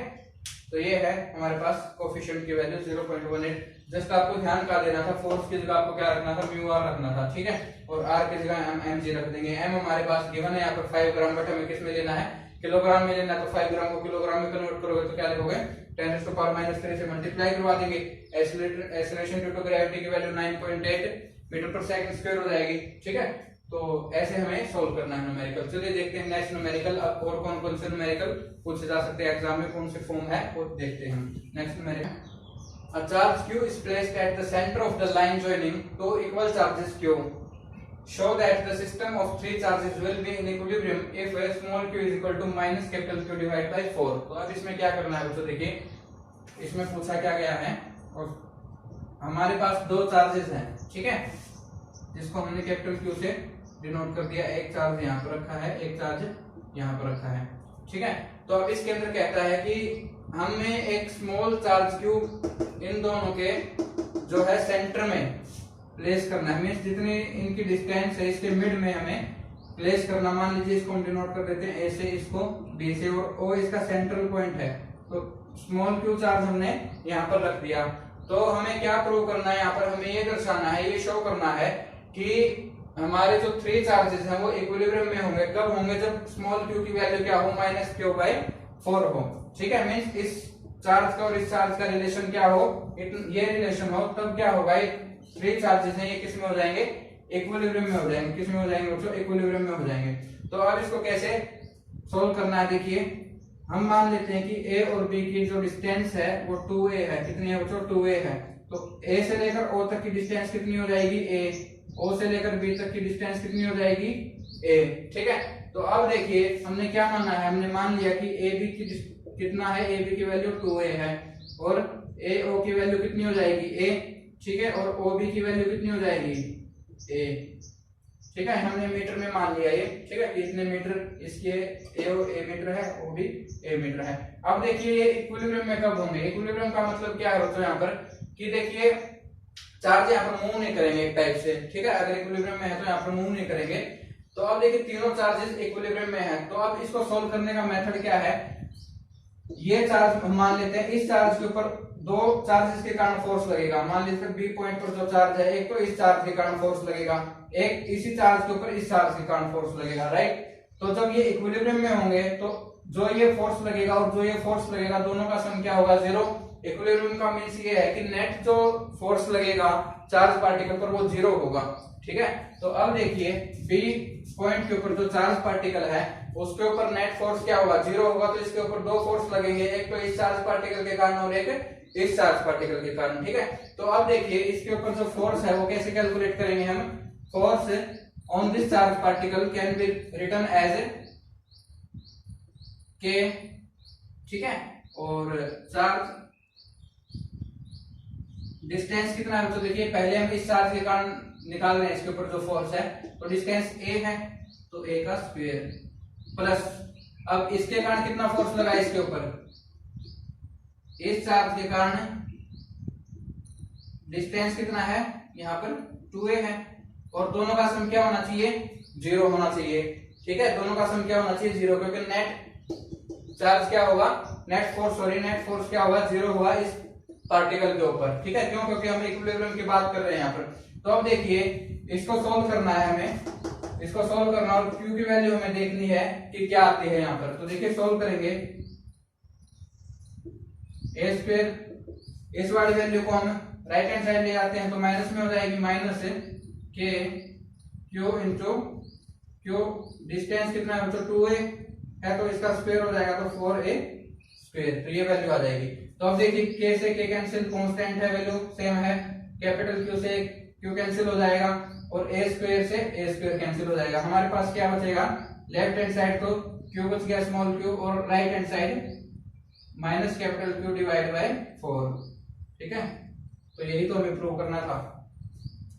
तो ये है हमारे पास कोफिशिएंट की वैल्यू 0.18। जस्ट आपको ध्यान क्या देना था, फोर्स की जगह आपको क्या रखना था, μr रखना था, ठीक है। और r की जगह हम mg रख देंगे। m हमारे पास गिवन है यहाँ पर 5 ग्राम, बट हमें किस में लेना है, किलोग्राम में लेना है। तो 5 ग्राम को किलोग्राम में कन्वर्ट करोगे तो क्या लिखोगे, 10⁻³ से मल्टीप्लाई करवा देंगे। एक्सेलरेशन ड्यू टू ग्रेविटी की वैल्यू 9.8 मीटर पर सेकंड स्क्वायर हो जाएगी, ठीक है। तो ऐसे हमें सोल्व करना है न्यूमेरिकल। चलिए देखते हैं नेक्स्ट न्यूमेरिकल। अब और कौन कौन से न्यूमेरिकल पूछे जा सकते हैं एग्जाम में, कौन से फॉर्म है वो देखते हैं हम। Next numerical, a charge q is placed at the center of the line joining two equal charges q. Show that the system of three charges will be in equilibrium if a small q is equal to minus capital Q divided by 4। तो अब इसमें क्या करना है बच्चों, देखिए इसमें पूछा क्या गया है, और हमारे पास दो चार्जेस हैं, ठीक है, जिसको हमने कैपिटल Q से डिनोट कर दिया। एक चार्ज यहाँ पर रखा है, एक चार्ज यहाँ पर रखा है, ठीक है। तो अब इसके अंदर कहता है कि हमें एक स्मॉल चार्ज Q इन दोनों के जो है सेंटर में प्लेस करना है। मींस जितनी इनकी डिस्टेंस है इसके मिड में हमें प्लेस करना। मान लीजिए इसको हम डिनोट कर देते हैं A से, इसको B से, और O इसका सेंट्रल पॉइंट है। तो स्मॉल Q चार्ज हमने यहाँ पर रख दिया। तो हमें क्या प्रूव करना है, यहाँ पर हमें ये दर्शाना है, ये शो करना है कि हमारे जो थ्री चार्जेस हैं वो इक्विलिब्रियम में होंगे। कब होंगे, जब स्मॉल q की वैल्यू क्या हो, -q/4 हो, ठीक है। मींस इस चार्ज का और इस चार्ज का रिलेशन क्या हो, ये रिलेशन हो, तब क्या होगा, थ्री चार्जेस हैं ये किस में हो जाएंगे, इक्विलिब्रियम में हो जाएंगे। किस में हो जाएंगे बच्चों, इक्विलिब्रियम में हो जाएंगे। तो अब इसको कैसे सोल्व करना है, देखिए हम मान लेते हैं कि A और B की जो डिस्टेंस है वो 2a है। कितनी है बच्चों, 2a है। तो A से लेकर O तक की डिस्टेंस कितनी हो जाएगी, a। O से लेकर B तक की डिस्टेंस कितनी हो जाएगी, a, ठीक है। तो अब देखिए हमने क्या माना है, हमने मान लिया कि AB की कितना है, AB की वैल्यू 2a है, और AO की वैल्यू कितनी हो जाएगी, a, ठीक है, और OB की वैल्यू कितनी हो जाएगी, a, ठीक है। हमने मीटर में मान लिया ये, ठीक है, कि इतने मीटर इसके AO a मीटर है, OB a मीटर है। अब देखिए ये इक्विलिब्रियम में कब होंगे, इक्विलिब्रियम का मतलब क्या है बच्चों यहाँ पर, कि देखिए चार्ज यहाँ पर मूव नहीं करेंगे एक टाइप से, ठीक है। अगर इक्विलिब्रियम में है तो यहाँ पर मूव नहीं करेंगे। तो अब देखिए तीनों चार्जेस इक्विलिब्रियम में है। तो अब इसको सोल्व करने का मेथड क्या है, ये चार्ज हम मान लेते हैं, इस चार्ज के ऊपर दो चार्जेस के कारण फोर्स लगेगा। मान लीजिए बी पॉइंट पर जो चार्ज है, एक तो इस चार्ज के कारण फोर्स लगेगा, एक इसी चार्ज के ऊपर इस चार्ज के कारण फोर्स लगेगा, राइट। तो जब ये इक्विलिब्रियम में होंगे तो जो ये फोर्स लगेगा और जो ये फोर्स लगेगा दोनों का सम क्या होगा, 0। इक्विलिब्रियम का मींस ये है कि नेट जो फोर्स लगेगा चार्ज पार्टिकल पर वो 0 होगा, ठीक है। तो अब देखिए बी पॉइंट के ऊपर जो चार्ज पार्टिकल है उसके ऊपर नेट फोर्स क्या होगा, 0 होगा। तो इसके ऊपर दो फोर्स लगेंगे, एक तो इस चार्ज पार्टिकल के कारण और एक इस चार्ज पार्टिकल के कारण, ठीक है। तो अब देखिए इसके ऊपर जो फोर्स है वो कैसे कैलकुलेट करेंगे हम, force on this charge particle can be written as K, ठीक है। और चार्ज डिस्टेंस कितना है, तो देखिए पहले हम इस चार्ज के कारण निकाल रहे हैं, इसके ऊपर जो फोर्स है, तो डिस्टेंस a है, तो a का स्क्वायर प्लस, अब इसके कारण कितना फोर्स लगा इसके ऊपर, इस चार्ज के कारण डिस्टेंस कितना है यहाँ पर 2a है, और दोनों का सम क्या होना चाहिए, 0 होना चाहिए, ठीक है। दोनों का सम क्या होना चाहिए, 0, क्योंकि नेट चार्ज क्या होगा, नेट फोर्स क्या होगा, 0 होगा इस पार्टिकल के ऊपर, ठीक है। क्यों, क्योंकि हम इक्विलिब्रियम की बात कर रहे हैं यहाँ पर। तो अब देखिए इसको सोल्व करना है हमें, इसको सोल्व करना, और Q की वैल्यू हमें देखनी है कि क्या आती है यहाँ पर। तो देखिए सोल्व करेंगे, a स्क्वायर, इस वाली वैल्यू को हम राइट हैंड साइड ले जाते हैं तो माइनस में हो जाएगी, माइनस के Q इंटू Q, डिस्टेंस कितना है बच्चों, 2a है, तो इसका स्क्वायर हो जाएगा, तो 4a स्क्वायर, तो ये वैल्यू आ जाएगी। तो अब देखिए k से k कैंसिल, कांस्टेंट है, वैल्यू सेम है, कैपिटल Q से Q कैंसिल हो जाएगा और a स्क्वायर से a स्क्वायर कैंसिल हो जाएगा। हमारे पास क्या बचेगा, लेफ्ट हैंड साइड तो q बच गया स्मॉल q और right hand side minus capital Q divide by 4। ठीक है, तो यही तो हमें प्रूव करना था।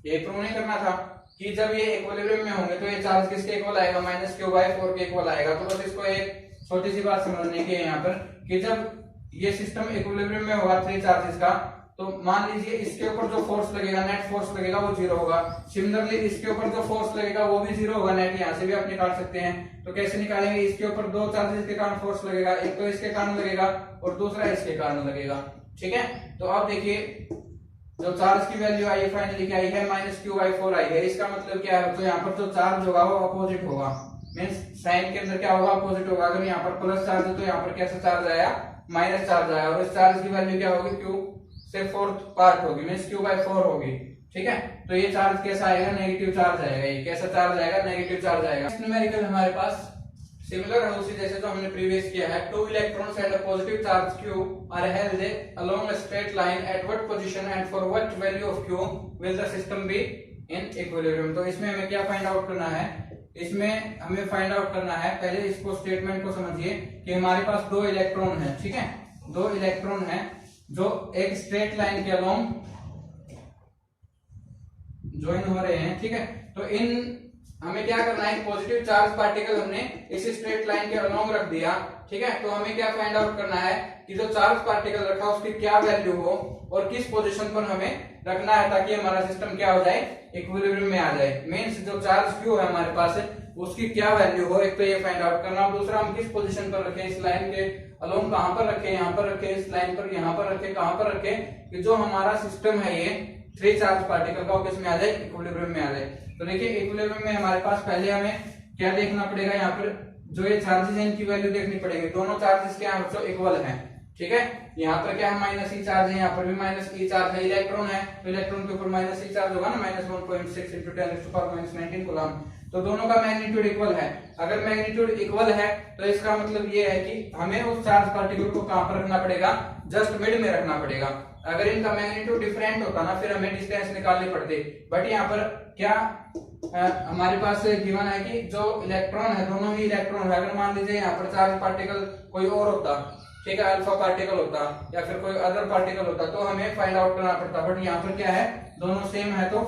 ये प्रूव नहीं करना था कि जब ये इक्विलिब्रियम में होंगे तो ये चार्ज किसके इक्वल आएगा, माइनस क्यू बाय 4 के इक्वल आएगा। तो बस इसको एक छोटी सी बात समझने की है यहाँ पर कि जब ये सिस्टम इक्विलिब्रियम में होगा थ्री चार्जेस का, तो मान लीजिए इसके ऊपर जो फोर्स लगेगा, नेट फोर्स लगेगा वो जीरो होगा। सिमिलरली इसके ऊपर जो फोर्स लगेगा वो भी जीरो होगा, नेट यहाँ से भी आप निकाल सकते हैं। तो कैसे निकालेंगे, इसके ऊपर दो चार्जेस के कारण फोर्स लगेगा, एक तो इसके कारण लगेगा और दूसरा इसके कारण लगेगा। ठीक है, तो अब देखिए जो चार्ज की वैल्यू आई फाइनली क्या आई है, माइनस क्यू बाई 4 आई है। इसका मतलब क्या है, तो यहाँ पर जो चार्ज होगा वो अपोजिट होगा, मीन्स साइन के अंदर क्या होगा, अपोजिट होगा। अगर यहाँ पर प्लस चार्ज है तो यहाँ पर कैसा चार्ज आया, माइनस चार्ज आया, और इस चार्ज की वैल्यू क्या होगी, क्यू से फोर्थ पार्ट होगी, मीन्स क्यू बाई 4 होगी। ठीक है, तो ये चार्ज कैसा आएगा, नेगेटिव चार्ज आएगा। ये कैसा चार्ज आएगा, नेगेटिव चार्ज आएगा। न्यूमेरिकल हमारे पास सिमिलर है उसी जैसे जो हमने प्रीवियस किया है। Two electrons and a positive charge q are held along a straight line at what position and for what value of q will the system be in equilibrium. तो इसमें हमें क्या फाइंड आउट करना है, इसमें हमें फाइंड आउट करना है, पहले इसको स्टेटमेंट को समझिए कि हमारे पास दो इलेक्ट्रॉन है। ठीक है, दो इलेक्ट्रॉन है जो एक स्ट्रेट लाइन के अलोंग ज्वाइन हो रहे हैं। ठीक है, तो इन हमें क्या करना है, पॉजिटिव चार्ज पार्टिकल हमने इस स्ट्रेट लाइन के अलोंग रख दिया। ठीक है, तो हमें क्या फाइंड आउट करना है कि जो चार्ज पार्टिकल रखा उसकी क्या वैल्यू हो और किस पोजीशन पर हमें रखना है ताकि हमारा सिस्टम क्या हो जाए, इक्विलिब्रियम में आ जाए। मींस जो चार्ज क्यू है हमारे पास उसकी क्या वैल्यू हो, एक तो ये फाइंड आउट करना, और दूसरा हम किस पोजीशन पर रखें, इस लाइन के अलोंग कहां पर रखें, यहाँ पर रखें, इस लाइन पर यहाँ पर रखें, कहां पर रखें कि जो हमारा सिस्टम है ये थ्री चार्ज पार्टिकल का किस में आ जाए, इक्विलिब्रियम में आ जाए। तो देखिए इक्विलिब्रियम में हमारे पास पहले हमें क्या देखना पड़ेगा, यहाँ पर जो ये चार्जेस हैं इनकी वैल्यू देखनी पड़ेगी। दोनों चार्जेस क्या है, बच्चों इक्वल हैं। ठीक है, यहाँ पर क्या है, माइनस ई चार्ज है, यहाँ पर भी माइनस ई चार्ज है। इलेक्ट्रॉन है तो इलेक्ट्रॉन के ऊपर माइनस ई चार्ज होगा ना, माइनस 1.6 इंटू 10⁻⁻19 कूलम। तो दोनों का मैग्नीट्यूड इक्वल है। अगर मैग्नीट्यूड इक्वल है तो इसका मतलब ये है कि हमें उस चार्ज पार्टिकल को कहां पर रखना पड़ेगा, जस्ट मिड में रखना पड़ेगा। अगर इनका मैग्नीट्यूड डिफरेंट होता ना फिर हमें डिस्टेंस निकालनी पड़ती। बट यहाँ पर क्या हमारे पास गिवन है कि जो इलेक्ट्रॉन है दोनों ही इलेक्ट्रॉन है। अगर मान लीजिए यहाँ पर चार्ज पार्टिकल कोई और होता, ठीक है, अल्फा पार्टिकल होता या फिर कोई अदर पार्टिकल होता तो हमें फाइंड आउट करना पड़ता। बट यहाँ पर क्या है, दोनों सेम है, तो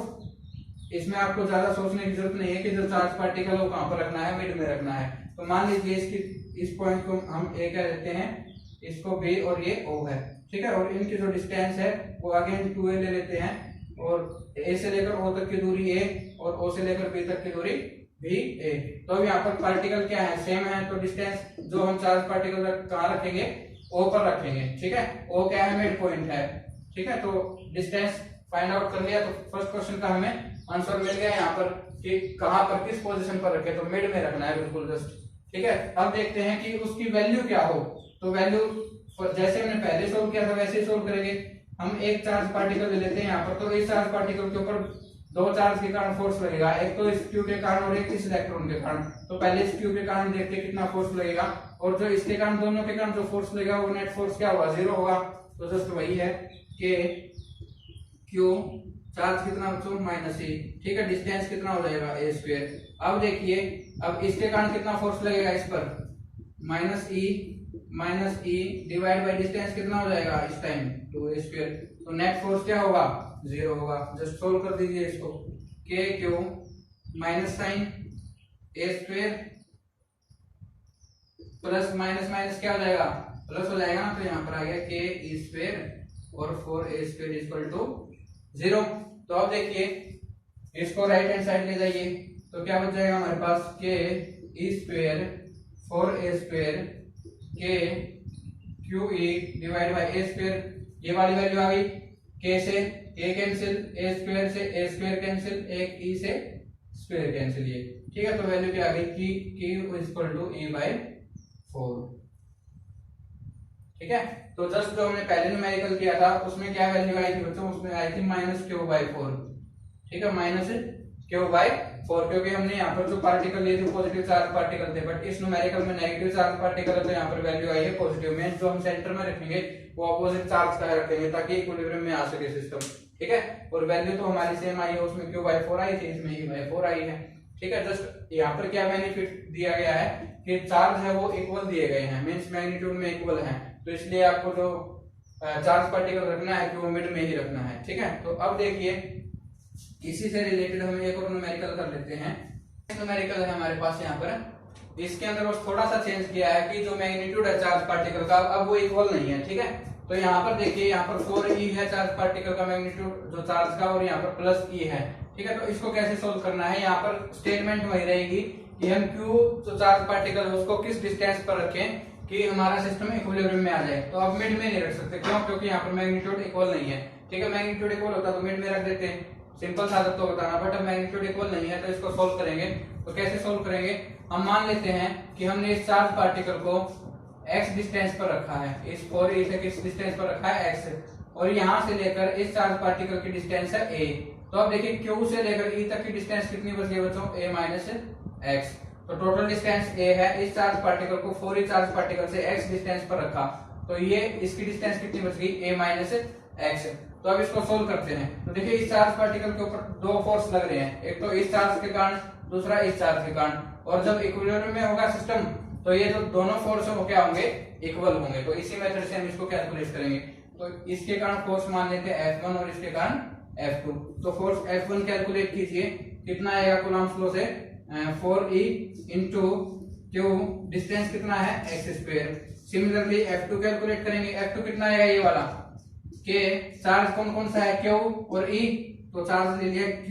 इसमें आपको ज्यादा सोचने की जरूरत नहीं है कि जो चार्ज पार्टिकल है वो कहां पर रखना है, मिड में रखना है। तो मान लीजिए इसकी इस पॉइंट को हम ए कह देते हैं, इसको बी और ये ओ है। ठीक है, और इनकी जो डिस्टेंस है वो अगेन 2a ले लेते हैं और ए से लेकर ओ तक की दूरी a और ओ से लेकर बी तक की दूरी भी a। तो अब यहाँ पर पार्टिकल क्या है, सेम है, तो डिस्टेंस जो हम चार्ज पार्टिकल कहाँ रखेंगे, ओ पर रखेंगे। ठीक है, ओ क्या है, मिड पॉइंट है। ठीक है, तो डिस्टेंस फाइंड आउट कर लिया। तो फर्स्ट क्वेश्चन का हमें आंसर मिल गया यहाँ पर कि कहां पर किस पोजीशन पर रखे, तो मिड में रखना है बिल्कुल जस्ट। ठीक है, अब देखते हैं कि उसकी वैल्यू क्या हो। तो वैल्यू जैसे हमने पहले सोल्व किया था वैसे ही सोल्व करेंगे। हम एक चार्ज पार्टिकल ले लेते हैं यहाँ पर, तो इस चार्ज पार्टिकल के ऊपर दो चार्ज के कारण फोर्स लगेगा, एक तो इस क्यू के कारण और एक इस इलेक्ट्रॉन के कारण। तो पहले इस क्यू के कारण देखते हैं कितना फोर्स लगेगा, और जो इसके कारण दोनों के कारण जो फोर्स लगेगा वो नेट फोर्स क्या होगा, जीरो होगा। तो जस्ट वही है कि क्यू चार्ज कितना बच्चों, माइनस ई। ठीक है, डिस्टेंस कितना हो जाएगा, ए स्क्वायर। अब देखिए अब इसके कारण कितना फोर्स लगेगा इस पर, minus E divide by distance कितना हो जाएगा इस टाइम, 2a स्क्वायर। तो नेट फोर्स क्या होगा, जीरो होगा। जस्ट सोल्व कर दीजिए इसको, के क्यू माइनस साइन ए स्क्वायर प्लस माइनस माइनस क्या हो जाएगा, प्लस हो जाएगा ना। तो यहाँ पर आ गया के ई स्क्वायर और 4a स्क्वायर इक्वल टू 0। तो अब देखिए इसको राइट हैंड साइड ले जाइए, तो क्या बच जाएगा हमारे पास, के ई स्क्वायर 4a स्क्वायर के Q E divide by A square. ये वाली वैल्यू आ गई, के से ए कैंसिल, ए स्क्वायर से ए स्क्वायर कैंसिल, एक ई से स्क्वायर कैंसिल। ये ठीक है, तो वैल्यू क्या आ गई, की Q equal to E by 4। ठीक है, तो जस्ट जो हमने पहले न्यूमेरिकल किया था उसमें क्या वैल्यू आई थी बच्चों, उसमें आई थी माइनस क्यू बाई 4। ठीक है, माइनस क्यू बाई 4, क्योंकि हमने यहाँ पर जो पार्टिकल लिए थे पॉजिटिव चार्ज पार्टिकल थे, बट इस न्यूमेरिकल में नेगेटिव चार्ज पार्टिकल है, तो यहाँ पर वैल्यू आई है पॉजिटिव में। जो हम सेंटर में रखेंगे वो अपोजिट चार्ज का रखेंगे ताकि इक्विलिब्रियम में आ सके सिस्टम, ठीक है। और वैल्यू तो हमारी सेम आई है, उसमें Q/4 आई थी, इसमें E/4 आई है, ठीक है। जस्ट यहाँ पर क्या बेनिफिट दिया गया है कि चार्ज है वो इक्वल दिए गए हैं, मींस मैग्नीट्यूड में इक्वल है, तो इसलिए आपको जो चार्ज पार्टिकल रखना है वो मिड में ही रखना है, ठीक है। तो अब देखिए इसी से रिलेटेड हम एक और न्यूमेरिकल कर लेते हैं। न्यूमेरिकल है हमारे पास यहाँ पर, इसके अंदर बस थोड़ा सा चेंज किया है कि जो मैग्नीट्यूड है चार्ज पार्टिकल का अब वो इक्वल नहीं है, ठीक है। तो यहाँ पर देखिए यहाँ पर 4e है चार्ज पार्टिकल का मैग्नीट्यूड जो चार्ज का, और यहाँ पर प्लस e है, ठीक है। तो इसको कैसे सोल्व करना है, यहाँ पर स्टेटमेंट वही रहेगी कि हम Q जो चार्ज पार्टिकल है उसको किस डिस्टेंस पर रखें कि हमारा सिस्टम इक्विलिब्रियम में आ जाए। तो अब मिड में नहीं रख सकते, क्यों? क्योंकि यहाँ पर मैग्नीट्यूड इक्वल नहीं है, ठीक है। मैग्नीट्यूड इक्वल होता तो मिड में रख देते हैं, सिंपल सा तो बताना, बट अब मैग्नीट्यूड इक्वल नहीं है तो इसको सोल्व करेंगे। तो कैसे सोल्व करेंगे, हम मान लेते हैं कि हमने इस चार्ज पार्टिकल को x डिस्टेंस पर रखा है, इस 4e से किस डिस्टेंस पर रखा है x, और यहाँ से लेकर इस चार्ज पार्टिकल की डिस्टेंस है a। तो अब देखिए Q से लेकर E तक की डिस्टेंस कितनी बच गई बच्चों, a - x। तो टोटल डिस्टेंस a है, इस चार्ज पार्टिकल को 4e चार्ज पार्टिकल से x डिस्टेंस पर रखा, तो ये इसकी डिस्टेंस कितनी बच गई, a - x। तो अब इसको सोल्व करते हैं। तो देखिए इस चार्ज पार्टिकल के ऊपर दो फोर्स लग रहे हैं, एक तो इस चार्ज के कारण, दूसरा इस चार्ज के कारण, और जब इक्विलिब्रियम में होगा सिस्टम तो ये जो दोनों फोर्स है वो क्या होंगे, इक्वल होंगे। तो इसी मेथड से हम इसको कैलकुलेट करेंगे। तो इसके कारण फोर्स मान लेते हैं F1 और इसके कारण F2। तो फोर्स F1 कैलकुलेट कीजिए, कितना आएगा कूलम्ब्स लॉ से, 4e इंटू Q, डिस्टेंस कितना है x²। सिमिलरली F2 कैलकुलेट करेंगे, F2 कितना आएगा, ये वाला के चार्ज कौन कौन सा है, Q और E, तो चार्ज ले लिया Q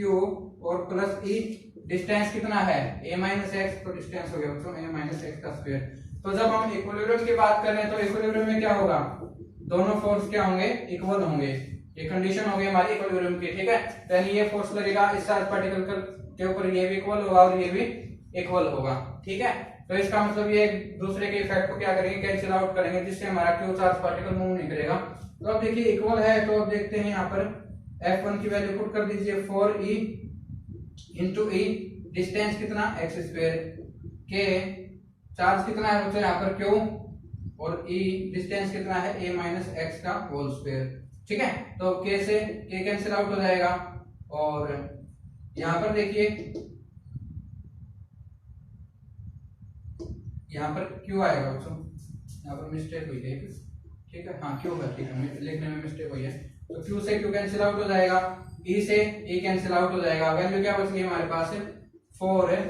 और प्लस E, डिस्टेंस कितना है a - x, तो डिस्टेंस हो गया बच्चों a - x का स्क्वायर। तो जब हम इक्विलिब्रियम की बात कर रहे हैं तो इक्विलिब्रियम में क्या होगा, दोनों फोर्स क्या होंगे, इक्वल होंगे, ये कंडीशन होगी हमारी इक्विलिब्रियम की, ठीक है। यानी ये फोर्स लगेगा इस चार्ज पार्टिकल के ऊपर, ये भी इक्वल होगा और ये भी इक्वल होगा, ठीक है। तो इसका मतलब ये एक दूसरे के इफेक्ट को क्या करेंगे, कैंसिल आउट करेंगे, जिससे हमारा Q चार्ज पार्टिकल मूव नहीं करेगा। तो अब देखिए इक्वल है, तो अब देखते हैं यहाँ पर F1 की वैल्यू पुट कर दीजिए, 4e इंटू E, डिस्टेंस कितना x², के चार्ज कितना है बच्चों यहाँ पर Q, और E डिस्टेंस कितना है a - x का होल स्क्वायर, ठीक है। तो k से k कैंसिल आउट हो जाएगा, और यहाँ पर देखिए यहाँ पर Q आएगा बच्चों, यहाँ पर मिस्टेक हुई है, ठीक है, हाँ Q है, ठीक है, लिखने में मिस्टेक हुई है। तो Q से Q कैंसिल आउट हो जाएगा, E से E कैंसिल आउट हो जाएगा, वैल्यू क्या बच गई हमारे पास, 4x²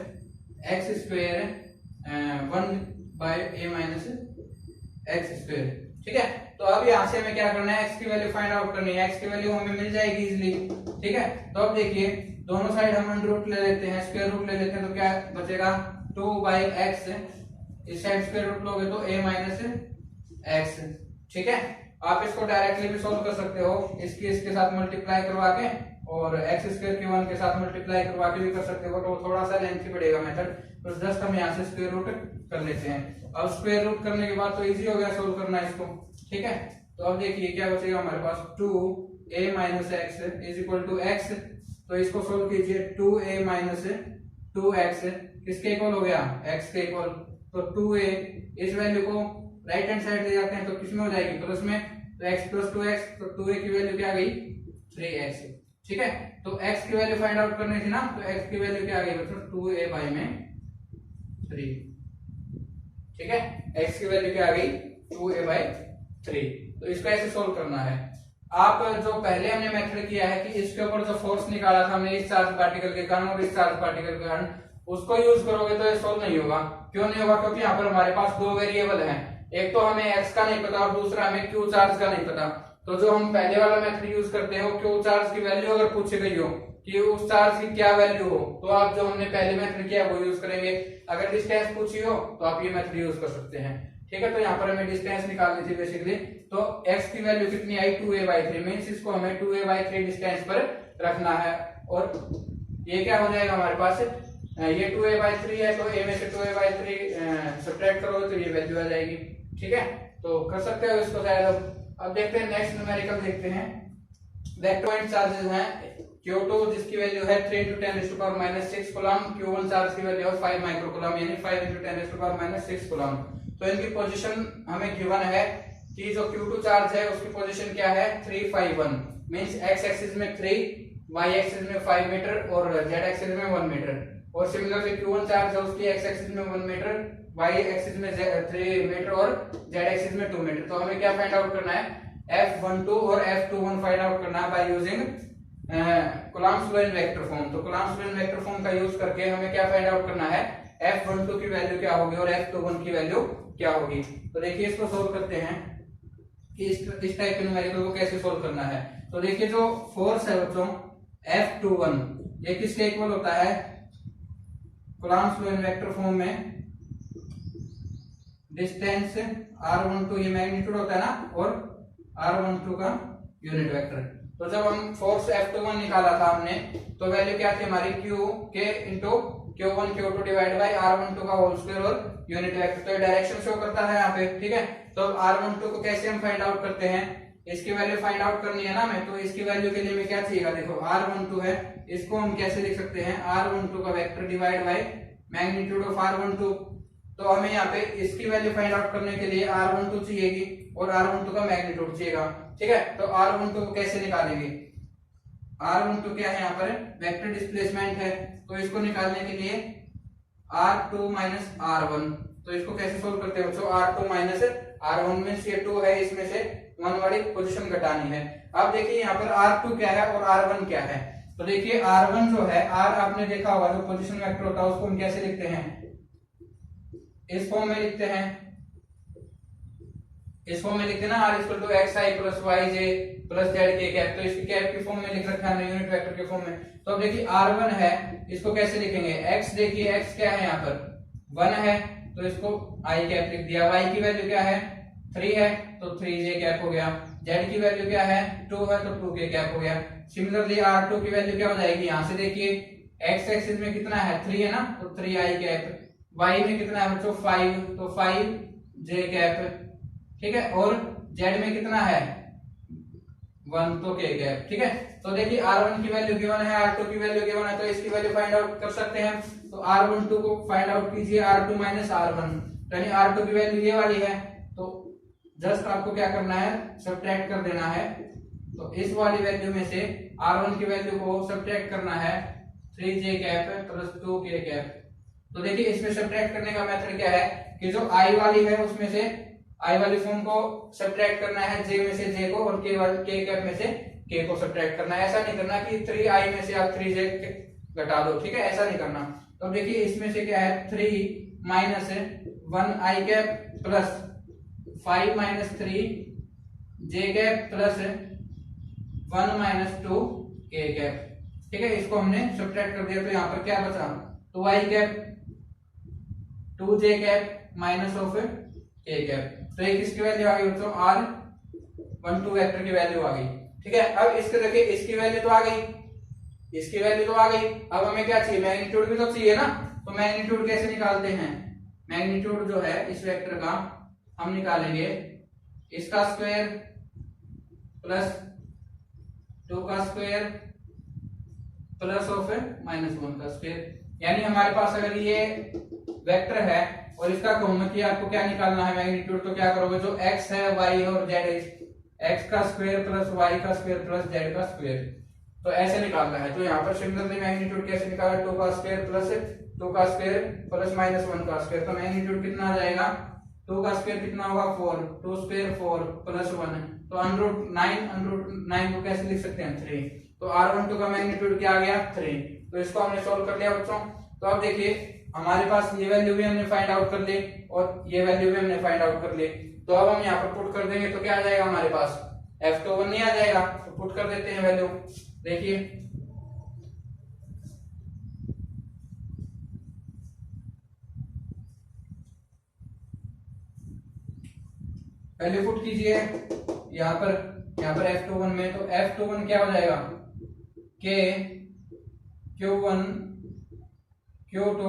1/a - x², ठीक है। तो अब यहाँ से हमें क्या करना है, x की वैल्यू फाइंड आउट करनी है, x की वैल्यू हमें मिल जाएगी इजीली, ठीक है। तो अब देखिए दोनों साइड हम अंडर ले लेते हैं, स्क्वायर रूट ले लेते हैं, तो क्या बचेगा 2/x, इस साइड स्क्वायर रूट लोगे तो a - x, ठीक है। आप इसको डायरेक्टली भी सोल्व कर सकते हो, इसके साथ मल्टीप्लाई करवा के, और x² के 1 के साथ मल्टीप्लाई करवा के भी कर सकते हो, तो थोड़ा सा लेंथी पड़ेगा मेथड। तो जस्ट हम यहाँ से स्क्वायर रूट कर लेते हैं। अब स्क्वायर रूट करने के बाद तो इजी हो गया सोल्व करना इसको, ठीक है। तो अब देखिए क्या बचेगा हमारे पास, 2a - x is equal to x, तो इसको सोल्व कीजिए, 2a - 2x किसके इक्वल हो गया, x के इक्वल। तो 2a, इस वैल्यू को राइट हैंड साइड ले जाते हैं तो किसमें हो जाएगी, प्लस में, तो x + 2x, तो 2a की वैल्यू क्या आ गई, 3x, ठीक है। तो x की वैल्यू फाइंड आउट करनी थी ना, तो x की वैल्यू क्या आ गई बच्चों, 2a/3, ठीक है। x की वैल्यू क्या आ गई, 2a/3। तो इसको ऐसे सोल्व करना है। आप जो पहले हमने मेथड किया है कि इसके ऊपर जो फोर्स निकाला था हमने इस चार्ज पार्टिकल के कारण और इस चार्ज पार्टिकल के कारण, उसको यूज करोगे तो ये सोल्व नहीं होगा। क्यों नहीं होगा, क्योंकि यहाँ पर हमारे पास दो वेरिएबल हैं, एक तो हमें x का नहीं पता और दूसरा हमें Q चार्ज का नहीं पता। तो जो हम पहले वाला मेथड यूज करते हो, Q चार्ज की वैल्यू अगर पूछी गई हो कि उस चार्ज की क्या वैल्यू हो, तो आप जो हमने पहले मेथड किया वो यूज करेंगे। अगर डिस्टेंस पूछी हो तो आप ये मेथड यूज कर सकते हैं, ठीक है। तो यहाँ पर हमें डिस्टेंस निकालनी थी बेसिकली, तो x की वैल्यू कितनी आई, 2a/3, मींस इसको हमें 2a/3 डिस्टेंस पर रखना है। और ये क्या हो जाएगा हमारे पास, ये 2a/3 है, तो a में से 2a/3 सब्ट्रैक्ट करोगे तो ये वैल्यू आ जाएगी, ठीक है। तो कर सकते हो इसको शायद। अब देखते हैं नेक्स्ट न्यूमेरिकल देखते हैं। वेक्टर पॉइंट चार्जेस हैं Q2 जिसकी वैल्यू है 3 into 10 raised to power minus 6 coulomb, Q1 charge की वैल्यू है 5 माइक्रोकूलम यानी 5 into 10 raised to power minus 6 coulomb. तो इनकी पोजीशन हमें गिवन है कि जो Q2 चार्ज है उसकी पोजीशन क्या है 3 5 1, मींस x एक्सिस में 3, y एक्सिस में 5 मीटर और z एक्सिस में 1 मीटर। और सिमिलरली Q1 चार्ज है उसकी x एक्सिस में 1 मीटर, y एक्सिस में 3 मीटर और z एक्सिस में 2 मीटर। तो हमें क्या फाइंड आउट करना है F12 और F21 फाइंड आउट करना है by using Coulomb's law in vector form. तो Coulomb's law in vector form का यूज करके हमें क्या फाइंड आउट करना है F12 की वैल्यू क्या होगी और F21 की वैल्यू क्या होगी। तो देखिए इसको सोल्व करते हैं कि इस टाइप के न्यूमेरिकल को कैसे सोल्व करना है। तो देखिए जो फोर्स है बच्चों F21 ये किसके इक्वल होता है Coulomb's law in vector form में डिस्टेंस r12 ये मैग्नीट्यूड होता है ना और r12 का यूनिट वेक्टर। तो जब हम फोर्स F21 निकाला था हमने तो वैल्यू क्या थी हमारी Q के into Q1 Q2 divide bye r12 का होल स्क्वायर और यूनिट वेक्टर। तो डायरेक्शन शो करता है यहाँ पे, ठीक है। तो r12 को कैसे हम फाइंड आउट करते हैं, इसकी वैल्यू फाइंड आउट करनी है ना हमें। तो इसकी वैल्यू के लिए हमें क्या चाहिएगा, देखो r12 है, इसको हम कैसे लिख सकते हैं r12 का vector divide by magnitude of r12। तो हमें यहाँ पे इसकी वैल्यू फाइंड आउट करने के लिए r12 चाहिएगी और r12 का मैग्नीट्यूड चाहिएगा, ठीक है। तो r12 को कैसे निकालेंगे, r12 क्या है यहाँ पर वेक्टर डिस्प्लेसमेंट है। तो इसको निकालने के लिए r2 माइनस r1, तो इसको कैसे सोल्व करते हैं बच्चों r2 माइनस r1 में से 2 है, इसमें से 1 वाली पोजीशन घटानी है। अब देखिए यहाँ पर r2 क्या है और r1 क्या है। तो देखिए r1 जो है r आपने देखा होगा जो पोजीशन वेक्टर होता है उसको हम कैसे लिखते हैं, इस फॉर्म में लिखते हैं, इस फॉर्म में लिखते हैं ना r equal to xi plus yj plus zk cap. तो इसकी कैप की फॉर्म में लिख रखा है यूनिट वेक्टर के फॉर्म में। तो अब देखिए r1 है, इसको कैसे लिखेंगे, x देखिए x क्या है यहाँ पर 1 है तो इसको i कैप लिख दिया, y की वैल्यू क्या है 3 है तो 3j कैप हो गया, z की वैल्यू क्या है 2 है तो 2k कैप हो गया। सिमिलरली r2 की वैल्यू क्या हो जाएगी, यहाँ से देखिए x एक्सिस में कितना है 3 है ना तो 3i कैप, y में कितना है बच्चों 5 तो 5j कैप, ठीक है। और z में कितना है 1 तो k कैप, ठीक है। तो देखिए r1 की वैल्यू गिवन है, r2 की वैल्यू गिवन है, तो इसकी वैल्यू फाइंड आउट कर सकते हैं। तो r12 को फाइंड आउट कीजिए r2 माइनस r1, यानी r2 की वैल्यू ये वाली है। तो जस्ट आपको क्या करना है सब्ट्रैक्ट कर देना है। तो इस वाली वैल्यू में से r1 की वैल्यू को सब्ट्रैक्ट करना है 3j cap plus 2k cap. तो देखिए इसमें सब्ट्रैक्ट करने का मेथड क्या है कि जो i वाली है उसमें से i वाली फॉर्म को सब्ट्रैक्ट करना है j में से j को और k कैप में से k को सब्ट्रैक्ट करना है। ऐसा नहीं करना कि 3i में से आप 3j घटा दो, ठीक है, ऐसा नहीं करना। तो देखिए इसमें से क्या है 3 minus 1i cap plus 5 minus 3j cap plus 1 minus 2k cap, ठीक है। इसको हमने सब्ट्रैक्ट कर दिया तो यहाँ पर क्या बचा 2i cap 2j cap minus of k cap. तो एक इसकी वैल्यू आ गई बच्चों r12 वेक्टर की वैल्यू आ गई, ठीक है। अब इसके देखिए इसकी वैल्यू तो आ गई, इसकी वैल्यू तो आ गई। अब हमें क्या चाहिए मैग्नीट्यूड भी तो चाहिए ना। तो मैग्नीट्यूड कैसे निकालते हैं, मैग्नीट्यूड जो है इस वेक्टर का हम निकालेंगे इसका स्क्वायर प्लस 2 का स्क्वायर प्लस ऑफ -1 का स्क्वायर। यानी हमारे पास अगर ये वेक्टर है और इसका कहूं कि आपको क्या निकालना है मैग्नीट्यूड, तो क्या करोगे जो x है y और z है x का स्क्वायर प्लस y का स्क्वायर प्लस z का स्क्वायर, तो ऐसे निकालना है। तो यहाँ पर सिमिलरली मैग्नीट्यूड कैसे निकाला 2 का स्क्वायर प्लस 2 का स्क्वायर प्लस -1 का स्क्वायर। तो मैग्नीट्यूड कितना आ जाएगा 2 का स्क्वायर कितना होगा 4, 2 स्क्वायर 4 प्लस 1, तो √9 को कैसे लिख सकते हैं 3। तो r12 का मैग्नीट्यूड क्या आ गया 3। तो इसको हमने सॉल्व कर लिया बच्चों। तो अब देखिए हमारे पास ये वैल्यू भी हमने फाइंड आउट कर ली और ये वैल्यू भी हमने फाइंड आउट कर ली। तो अब हम यहाँ पर पुट कर देंगे तो क्या आ जाएगा हमारे पास F21 नहीं आ जाएगा। तो पुट कर देते हैं वैल्यू, देखिए वैल्यू पुट कीजिए यहाँ पर F21 में। तो F21 क्या हो जाएगा K Q1 Q2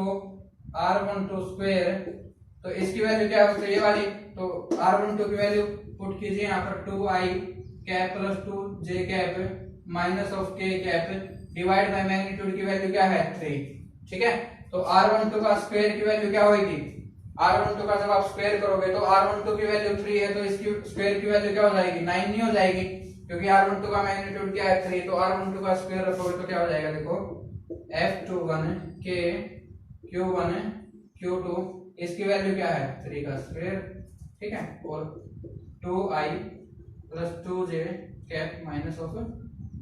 R12 square. तो इसकी वैल्यू क्या होती है ये वाली, तो R12 की वैल्यू पुट कीजिए यहाँ पर 2i cap plus 2j cap minus of k cap divide by magnitude की वैल्यू क्या है 3, ठीक है। तो r12 का स्क्वायर की वैल्यू क्या होगी, r12 का जब आप स्क्वायर करोगे तो r12 की वैल्यू 3 है, तो इसकी स्क्वायर की वैल्यू क्या हो जाएगी 9 नहीं हो जाएगी, क्योंकि r12 का मैग्नीट्यूड क्या है 3, तो r12 का स्क्वायर रखोगे तो क्या हो जाएगा, देखो f21 k q1 q2, इसकी वैल्यू क्या है 3 का स्क्वायर, ठीक है, और 2i plus 2j cap minus of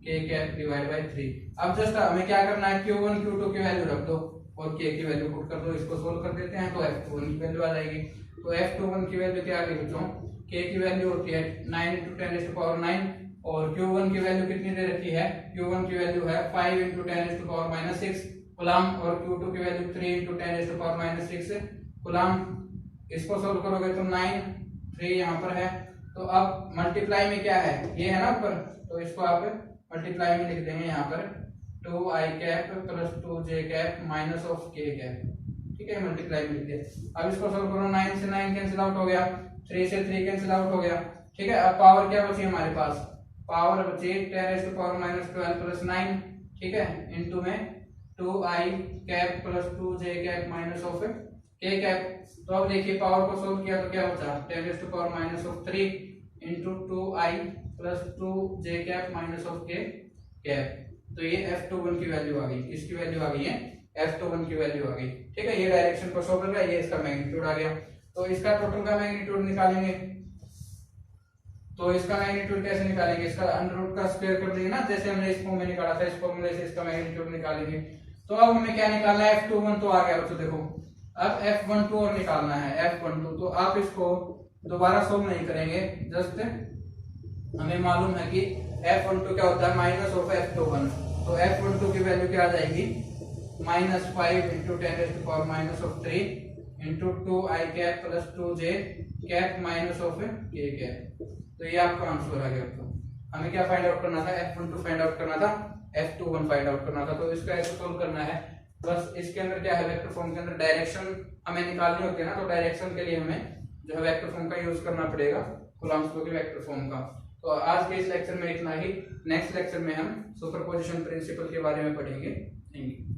k cap divide by 3। अब जस्ट हमें क्या करना है, q1 q2 की वैल्यू रख दो और k की वैल्यू पुट कर दो, इसको सोल्व कर देते हैं तो f21 की वैल्यू आ जाएगी। तो f21 की वैल्यू क्या आ गई बच्चों, k की वैल्यू होती है 9 × 10⁻⁹ और q1 की वैल्यू कितनी दे रखी है, q1 की वैल्यू है 5 × 10⁻⁶ कूलम और q2 की वैल्यू 3 × 10⁻⁶ कूलम। इसको सोल्व करोगे तो 9 3 यहाँ पर है, तो अब मल्टीप्लाई में क्या है, ये है ना ऊपर, तो इसको आप मल्टीप्लाई में लिख देंगे यहाँ पर 2i cap plus 2j cap minus of k cap, ठीक है, मल्टीप्लाई में लिख दिया। अब इसको सोल्व करो, 9 से 9 कैंसिल आउट हो गया, 3 से 3 कैंसिल आउट हो गया, ठीक है। अब पावर क्या बची हमारे पास, पावर बची 10⁻12 प्लस 9, ठीक है, इनटू में 2i cap plus 2j cap minus of k cap. तो अब देखिए पावर को सोल्व किया तो क्या बचा 10⁻³ into 2i plus 2j cap minus of k cap. तो ये f21 की वैल्यू आ गई, किसकी वैल्यू आ गई है, f21 की वैल्यू आ गई, ठीक है। ये डायरेक्शन को शो कर रहा है, ये इसका मैग्नीट्यूड आ गया। तो इसका टोटल का मैग्नीट्यूड निकालेंगे, तो इसका मैग्नीट्यूड कैसे निकालेंगे, इसका अंडर रूट का स्क्वायर कर देंगे ना, जैसे हमने इस फॉर्म में निकाला था, इस फॉर्मूले से इसका मैग्नीट्यूड निकालेंगे। तो अब हमें क्या निकालना है, f21 तो आ गया बच्चों, देखो अब f12 और निकालना है, f12। तो आप इसको दोबारा सोल्व नहीं करेंगे, जस्ट हमें मालूम है कि f12 क्या होता है माइनस ऑफ f21, तो f12 की वैल्यू क्या आ जाएगी -5 × 10⁻³ into 2i cap plus 2j cap minus of k cap. तो ये आपका आंसर आ गया। तो हमें क्या फाइंड आउट करना था, f12 फाइंड आउट करना था, f21 फाइंड आउट करना था। तो इसका ऐसे सोल्व करना है, बस इसके अंदर क्या है, वेक्टर फॉर्म के अंदर डायरेक्शन हमें निकालनी होती है ना, तो डायरेक्शन के लिए हमें जो है वेक्टर फॉर्म का यूज करना पड़ेगा, कूलॉम्स लॉ के वेक्टर फॉर्म का। तो आज के इस लेक्चर में इतना ही, नेक्स्ट लेक्चर में हम सुपरपोजिशन प्रिंसिपल के बारे में पढ़ेंगे। Thank you.